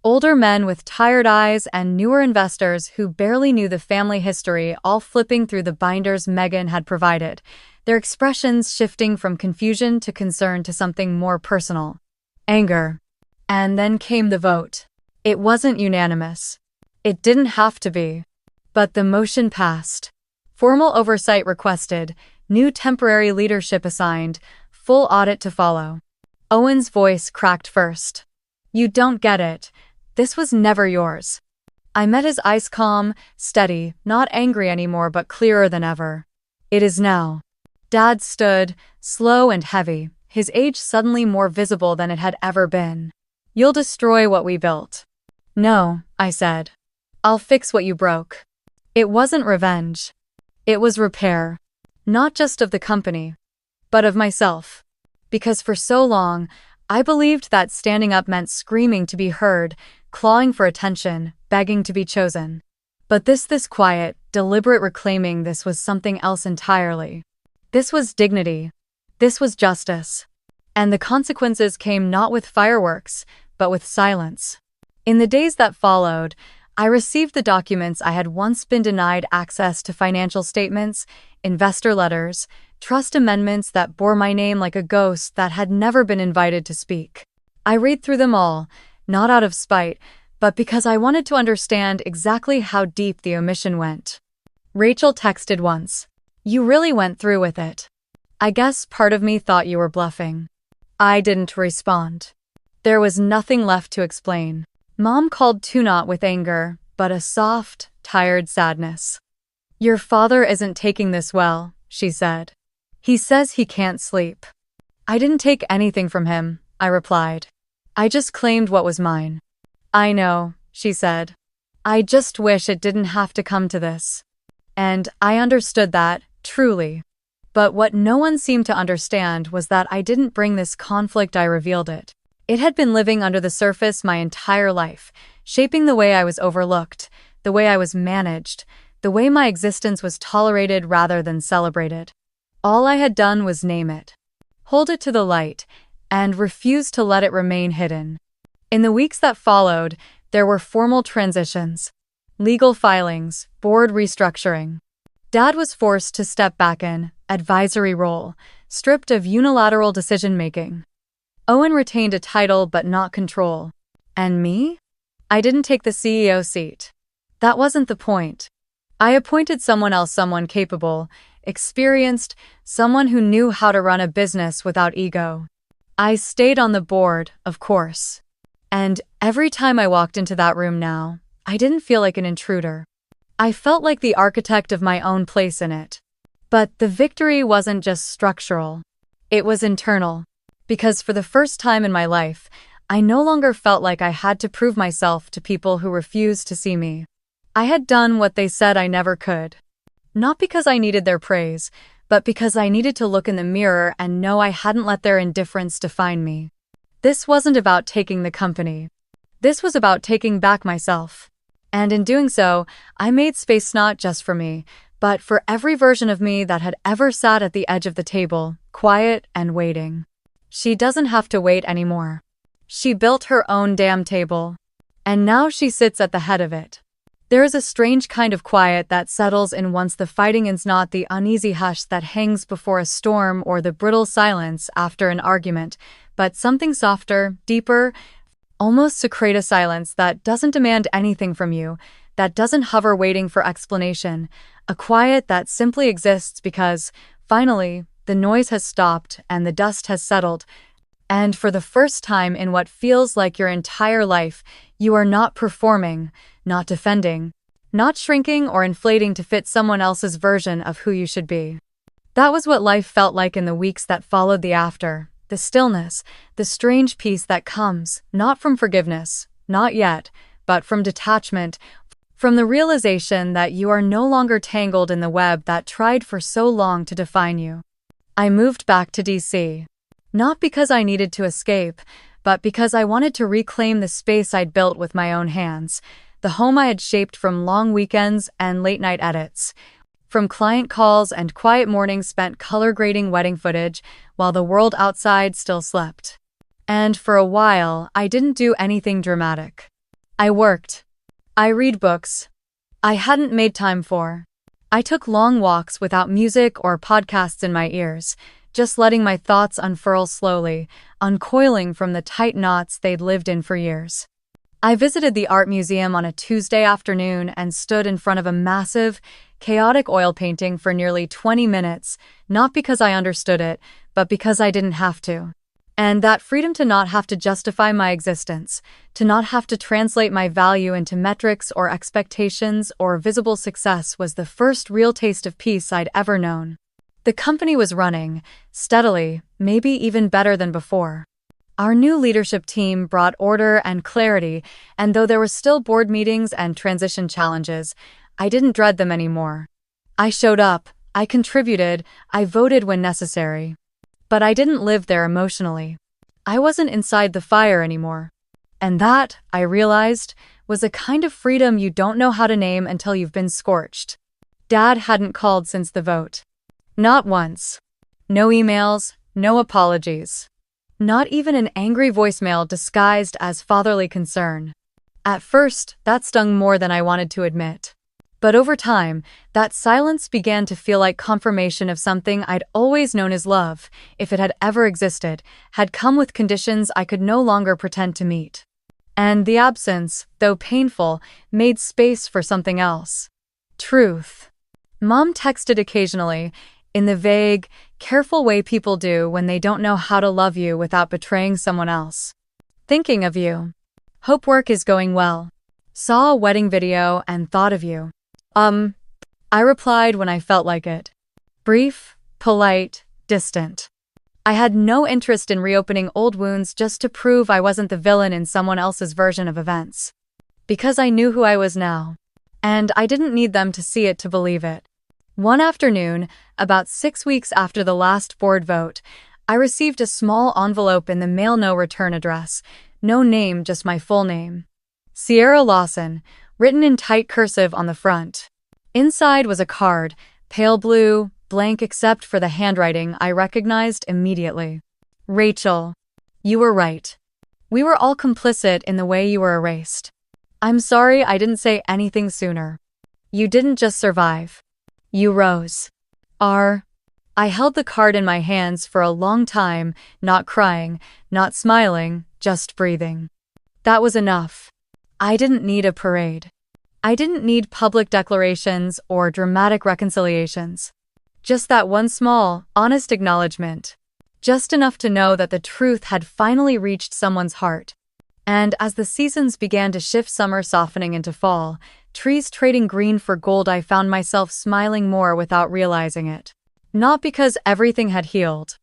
Older men with tired eyes and newer investors who barely knew the family history, all flipping through the binders Megan had provided, their expressions shifting from confusion to concern to something more personal. Anger. And then came the vote. It wasn't unanimous. It didn't have to be. But the motion passed. Formal oversight requested, new temporary leadership assigned, full audit to follow. Owen's voice cracked first. "You don't get it. This was never yours." I met his eyes, calm, steady, not angry anymore but clearer than ever. "It is now." Dad stood, slow and heavy, his age suddenly more visible than it had ever been. "You'll destroy what we built." "No," I said. "I'll fix what you broke." It wasn't revenge. It was repair. Not just of the company, but of myself. Because for so long, I believed that standing up meant screaming to be heard, clawing for attention, begging to be chosen. But this quiet, deliberate reclaiming this was something else entirely. This was dignity. This was justice. And the consequences came not with fireworks, but with silence. In the days that followed, I received the documents I had once been denied access to: financial statements, investor letters, trust amendments that bore my name like a ghost that had never been invited to speak. I read through them all, not out of spite, but because I wanted to understand exactly how deep the omission went. Rachel texted once, "You really went through with it. I guess part of me thought you were bluffing." I didn't respond. There was nothing left to explain. Mom called too, not with anger, but a soft, tired sadness. "Your father isn't taking this well," she said. "He says he can't sleep." "I didn't take anything from him," I replied. "I just claimed what was mine." "I know," she said. "I just wish it didn't have to come to this." And I understood that, truly. But what no one seemed to understand was that I didn't bring this conflict, I revealed it. It had been living under the surface my entire life, shaping the way I was overlooked, the way I was managed, the way my existence was tolerated rather than celebrated. All I had done was name it, hold it to the light, and refuse to let it remain hidden. In the weeks that followed, there were formal transitions, legal filings, board restructuring. Dad was forced to step back in, advisory role, stripped of unilateral decision-making. Owen retained a title but not control. And me? I didn't take the CEO seat. That wasn't the point. I appointed someone else, someone capable, experienced, someone who knew how to run a business without ego. I stayed on the board, of course. And every time I walked into that room now, I didn't feel like an intruder. I felt like the architect of my own place in it. But the victory wasn't just structural. It was internal. Because for the first time in my life, I no longer felt like I had to prove myself to people who refused to see me. I had done what they said I never could. Not because I needed their praise, but because I needed to look in the mirror and know I hadn't let their indifference define me. This wasn't about taking the company. This was about taking back myself. And in doing so, I made space not just for me, but for every version of me that had ever sat at the edge of the table, quiet and waiting. She doesn't have to wait anymore. She built her own damn table. And now she sits at the head of it. There is a strange kind of quiet that settles in once the fighting ends, not the uneasy hush that hangs before a storm or the brittle silence after an argument, but something softer, deeper, almost secrete, a silence that doesn't demand anything from you, that doesn't hover waiting for explanation, a quiet that simply exists because, finally, the noise has stopped and the dust has settled, and for the first time in what feels like your entire life, you are not performing, not defending, not shrinking or inflating to fit someone else's version of who you should be. That was what life felt like in the weeks that followed the after, the stillness, the strange peace that comes, not from forgiveness, not yet, but from detachment, from the realization that you are no longer tangled in the web that tried for so long to define you. I moved back to DC. Not because I needed to escape, but because I wanted to reclaim the space I'd built with my own hands, the home I had shaped from long weekends and late-night edits, from client calls and quiet mornings spent color-grading wedding footage while the world outside still slept. And for a while, I didn't do anything dramatic. I worked. I read books I hadn't made time for. I took long walks without music or podcasts in my ears, just letting my thoughts unfurl slowly, uncoiling from the tight knots they'd lived in for years. I visited the art museum on a Tuesday afternoon and stood in front of a massive, chaotic oil painting for nearly 20 minutes, not because I understood it, but because I didn't have to. And that freedom to not have to justify my existence, to not have to translate my value into metrics or expectations or visible success was the first real taste of peace I'd ever known. The company was running, steadily, maybe even better than before. Our new leadership team brought order and clarity, and though there were still board meetings and transition challenges, I didn't dread them anymore. I showed up, I contributed, I voted when necessary. But I didn't live there emotionally. I wasn't inside the fire anymore. And that, I realized, was a kind of freedom you don't know how to name until you've been scorched. Dad hadn't called since the vote. Not once. No emails, no apologies. Not even an angry voicemail disguised as fatherly concern. At first, that stung more than I wanted to admit. But over time, that silence began to feel like confirmation of something I'd always known as love, if it had ever existed, had come with conditions I could no longer pretend to meet. And the absence, though painful, made space for something else. Truth. Mom texted occasionally, in the vague, careful way people do when they don't know how to love you without betraying someone else. Thinking of you. Hope work is going well. Saw a wedding video and thought of you. I replied when I felt like it. Brief, polite, distant. I had no interest in reopening old wounds just to prove I wasn't the villain in someone else's version of events. Because I knew who I was now. And I didn't need them to see it to believe it. One afternoon, about 6 weeks after the last board vote, I received a small envelope in the mail, no return address, no name, just my full name. Sierra Lawson, written in tight cursive on the front. Inside was a card, pale blue, blank except for the handwriting I recognized immediately. Rachel, you were right. We were all complicit in the way you were erased. I'm sorry I didn't say anything sooner. You didn't just survive. You rose. I held the card in my hands for a long time, not crying, not smiling, just breathing. That was enough. I didn't need a parade. I didn't need public declarations or dramatic reconciliations. Just that one small, honest acknowledgement. Just enough to know that the truth had finally reached someone's heart. And as the seasons began to shift, summer softening into fall, trees trading green for gold, I found myself smiling more without realizing it. Not because everything had healed,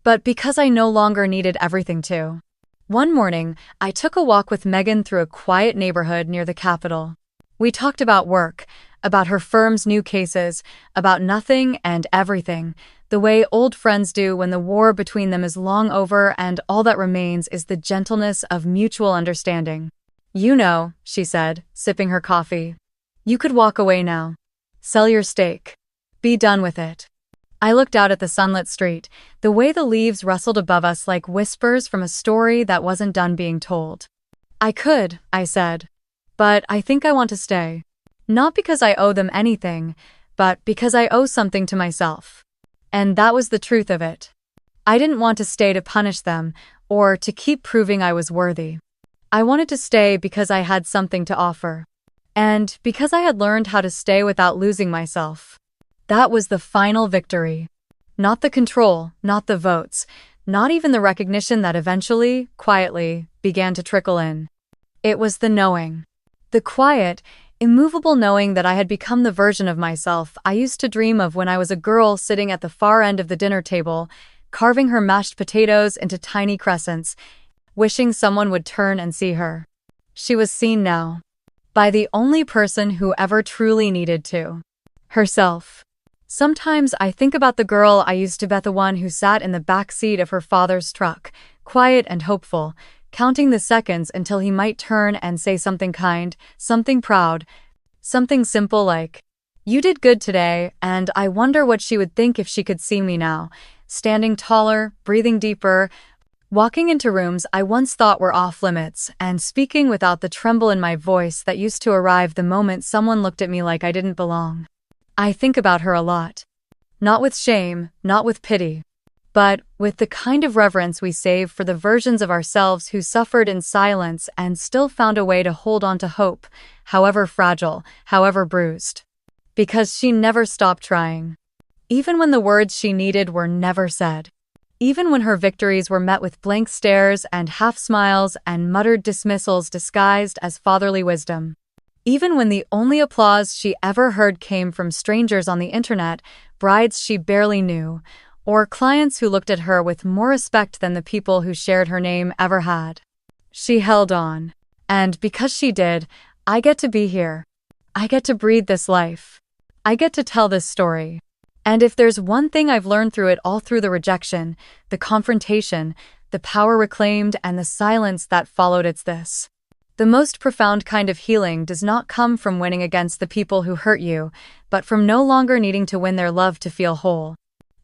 but because I no longer needed everything to. One morning, I took a walk with Megan through a quiet neighborhood near the Capitol. We talked about work, about her firm's new cases, about nothing and everything, the way old friends do when the war between them is long over and all that remains is the gentleness of mutual understanding. You know, she said, sipping her coffee. You could walk away now. Sell your stake. Be done with it. I looked out at the sunlit street, the way the leaves rustled above us like whispers from a story that wasn't done being told. I could, I said. But I think I want to stay. Not because I owe them anything, but because I owe something to myself. And that was the truth of it. I didn't want to stay to punish them, or to keep proving I was worthy. I wanted to stay because I had something to offer. And because I had learned how to stay without losing myself. That was the final victory. Not the control, not the votes, not even the recognition that eventually, quietly, began to trickle in. It was the knowing. The quiet, immovable knowing that I had become the version of myself I used to dream of when I was a girl sitting at the far end of the dinner table, carving her mashed potatoes into tiny crescents, wishing someone would turn and see her. She was seen now. By the only person who ever truly needed to. Herself. Sometimes I think about the girl I used to be, the one who sat in the back seat of her father's truck, quiet and hopeful, counting the seconds until he might turn and say something kind, something proud, something simple like, "You did good today," and I wonder what she would think if she could see me now, standing taller, breathing deeper, walking into rooms I once thought were off limits, and speaking without the tremble in my voice that used to arrive the moment someone looked at me like I didn't belong. I think about her a lot. Not with shame, not with pity, but with the kind of reverence we save for the versions of ourselves who suffered in silence and still found a way to hold on to hope, however fragile, however bruised. Because she never stopped trying. Even when the words she needed were never said. Even when her victories were met with blank stares and half smiles and muttered dismissals disguised as fatherly wisdom. Even when the only applause she ever heard came from strangers on the internet, brides she barely knew, or clients who looked at her with more respect than the people who shared her name ever had. She held on. And because she did, I get to be here. I get to breathe this life. I get to tell this story. And if there's one thing I've learned through it all, through the rejection, the confrontation, the power reclaimed, and the silence that followed, it's this. The most profound kind of healing does not come from winning against the people who hurt you, but from no longer needing to win their love to feel whole.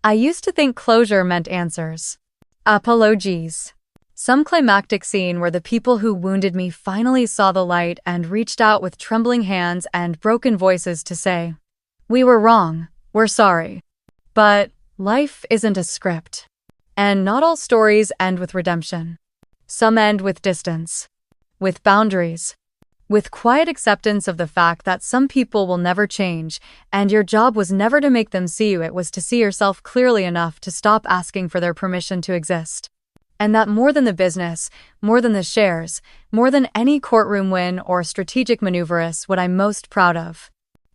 I used to think closure meant answers. Apologies. Some climactic scene where the people who wounded me finally saw the light and reached out with trembling hands and broken voices to say, "We were wrong, we're sorry." But life isn't a script. And not all stories end with redemption. Some end with distance, with boundaries, with quiet acceptance of the fact that some people will never change, and your job was never to make them see you, it was to see yourself clearly enough to stop asking for their permission to exist. And that more than the business, more than the shares, more than any courtroom win or strategic maneuver is what I'm most proud of.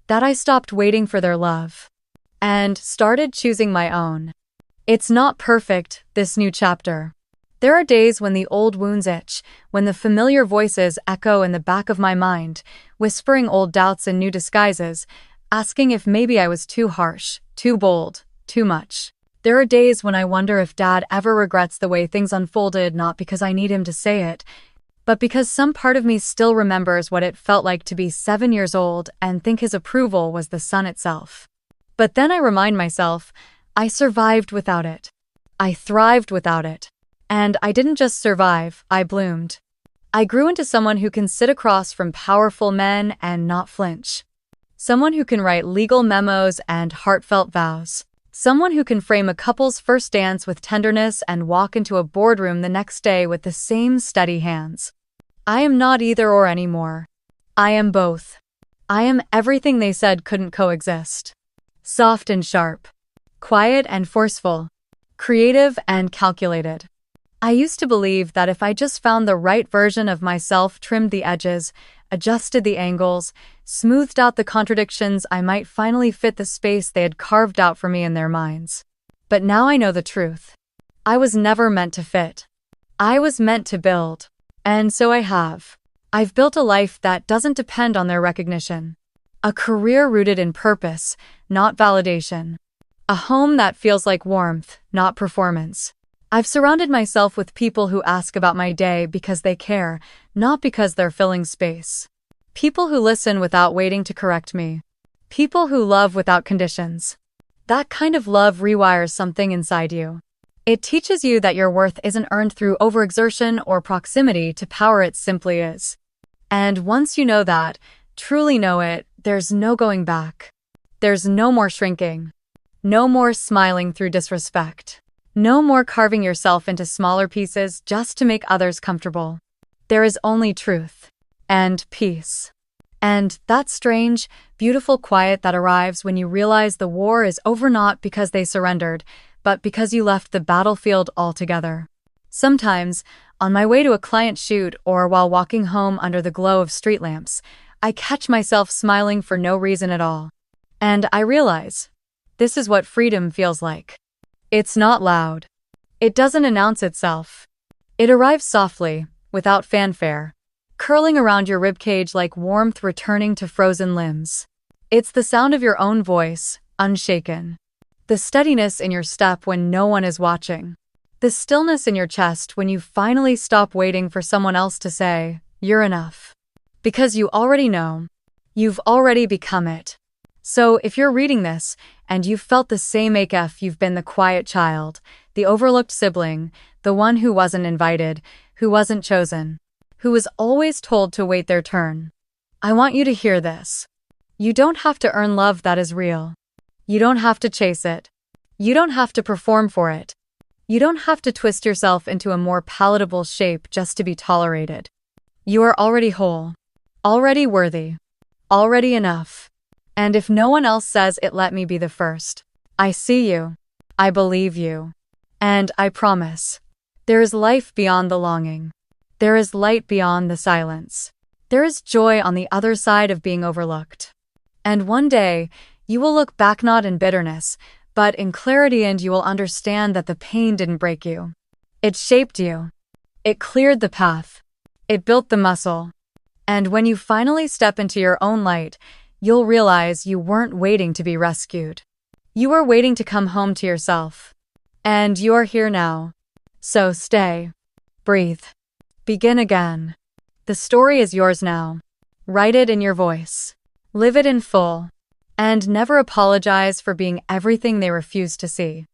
That I stopped waiting for their love and started choosing my own. It's not perfect, this new chapter. There are days when the old wounds itch, when the familiar voices echo in the back of my mind, whispering old doubts in new disguises, asking if maybe I was too harsh, too bold, too much. There are days when I wonder if Dad ever regrets the way things unfolded, not because I need him to say it, but because some part of me still remembers what it felt like to be 7 years old and think his approval was the sun itself. But then I remind myself, I survived without it. I thrived without it. And I didn't just survive, I bloomed. I grew into someone who can sit across from powerful men and not flinch. Someone who can write legal memos and heartfelt vows. Someone who can frame a couple's first dance with tenderness and walk into a boardroom the next day with the same steady hands. I am not either or anymore. I am both. I am everything they said couldn't coexist. Soft and sharp. Quiet and forceful. Creative and calculated. I used to believe that if I just found the right version of myself, trimmed the edges, adjusted the angles, smoothed out the contradictions, I might finally fit the space they had carved out for me in their minds. But now I know the truth. I was never meant to fit. I was meant to build. And so I have. I've built a life that doesn't depend on their recognition. A career rooted in purpose, not validation. A home that feels like warmth, not performance. I've surrounded myself with people who ask about my day because they care, not because they're filling space. People who listen without waiting to correct me. People who love without conditions. That kind of love rewires something inside you. It teaches you that your worth isn't earned through overexertion or proximity to power, it simply is. And once you know that, truly know it, there's no going back. There's no more shrinking. No more smiling through disrespect. No more carving yourself into smaller pieces just to make others comfortable. There is only truth. And peace. And that strange, beautiful quiet that arrives when you realize the war is over, not because they surrendered, but because you left the battlefield altogether. Sometimes, on my way to a client shoot or while walking home under the glow of street lamps, I catch myself smiling for no reason at all. And I realize, this is what freedom feels like. It's not loud. It doesn't announce itself. It arrives softly, without fanfare, curling around your ribcage like warmth returning to frozen limbs. It's the sound of your own voice, unshaken. The steadiness in your step when no one is watching. The stillness in your chest when you finally stop waiting for someone else to say, "You're enough." Because you already know. You've already become it. So if you're reading this, and you've felt the same ache, you've been the quiet child, the overlooked sibling, the one who wasn't invited, who wasn't chosen, who was always told to wait their turn. I want you to hear this. You don't have to earn love that is real. You don't have to chase it. You don't have to perform for it. You don't have to twist yourself into a more palatable shape just to be tolerated. You are already whole. Already worthy. Already enough. And if no one else says it, let me be the first. I see you. I believe you. And I promise. There is life beyond the longing. There is light beyond the silence. There is joy on the other side of being overlooked. And one day, you will look back not in bitterness, but in clarity, and you will understand that the pain didn't break you. It shaped you. It cleared the path. It built the muscle. And when you finally step into your own light, you'll realize you weren't waiting to be rescued. You were waiting to come home to yourself. And you're here now. So stay. Breathe. Begin again. The story is yours now. Write it in your voice. Live it in full. And never apologize for being everything they refuse to see.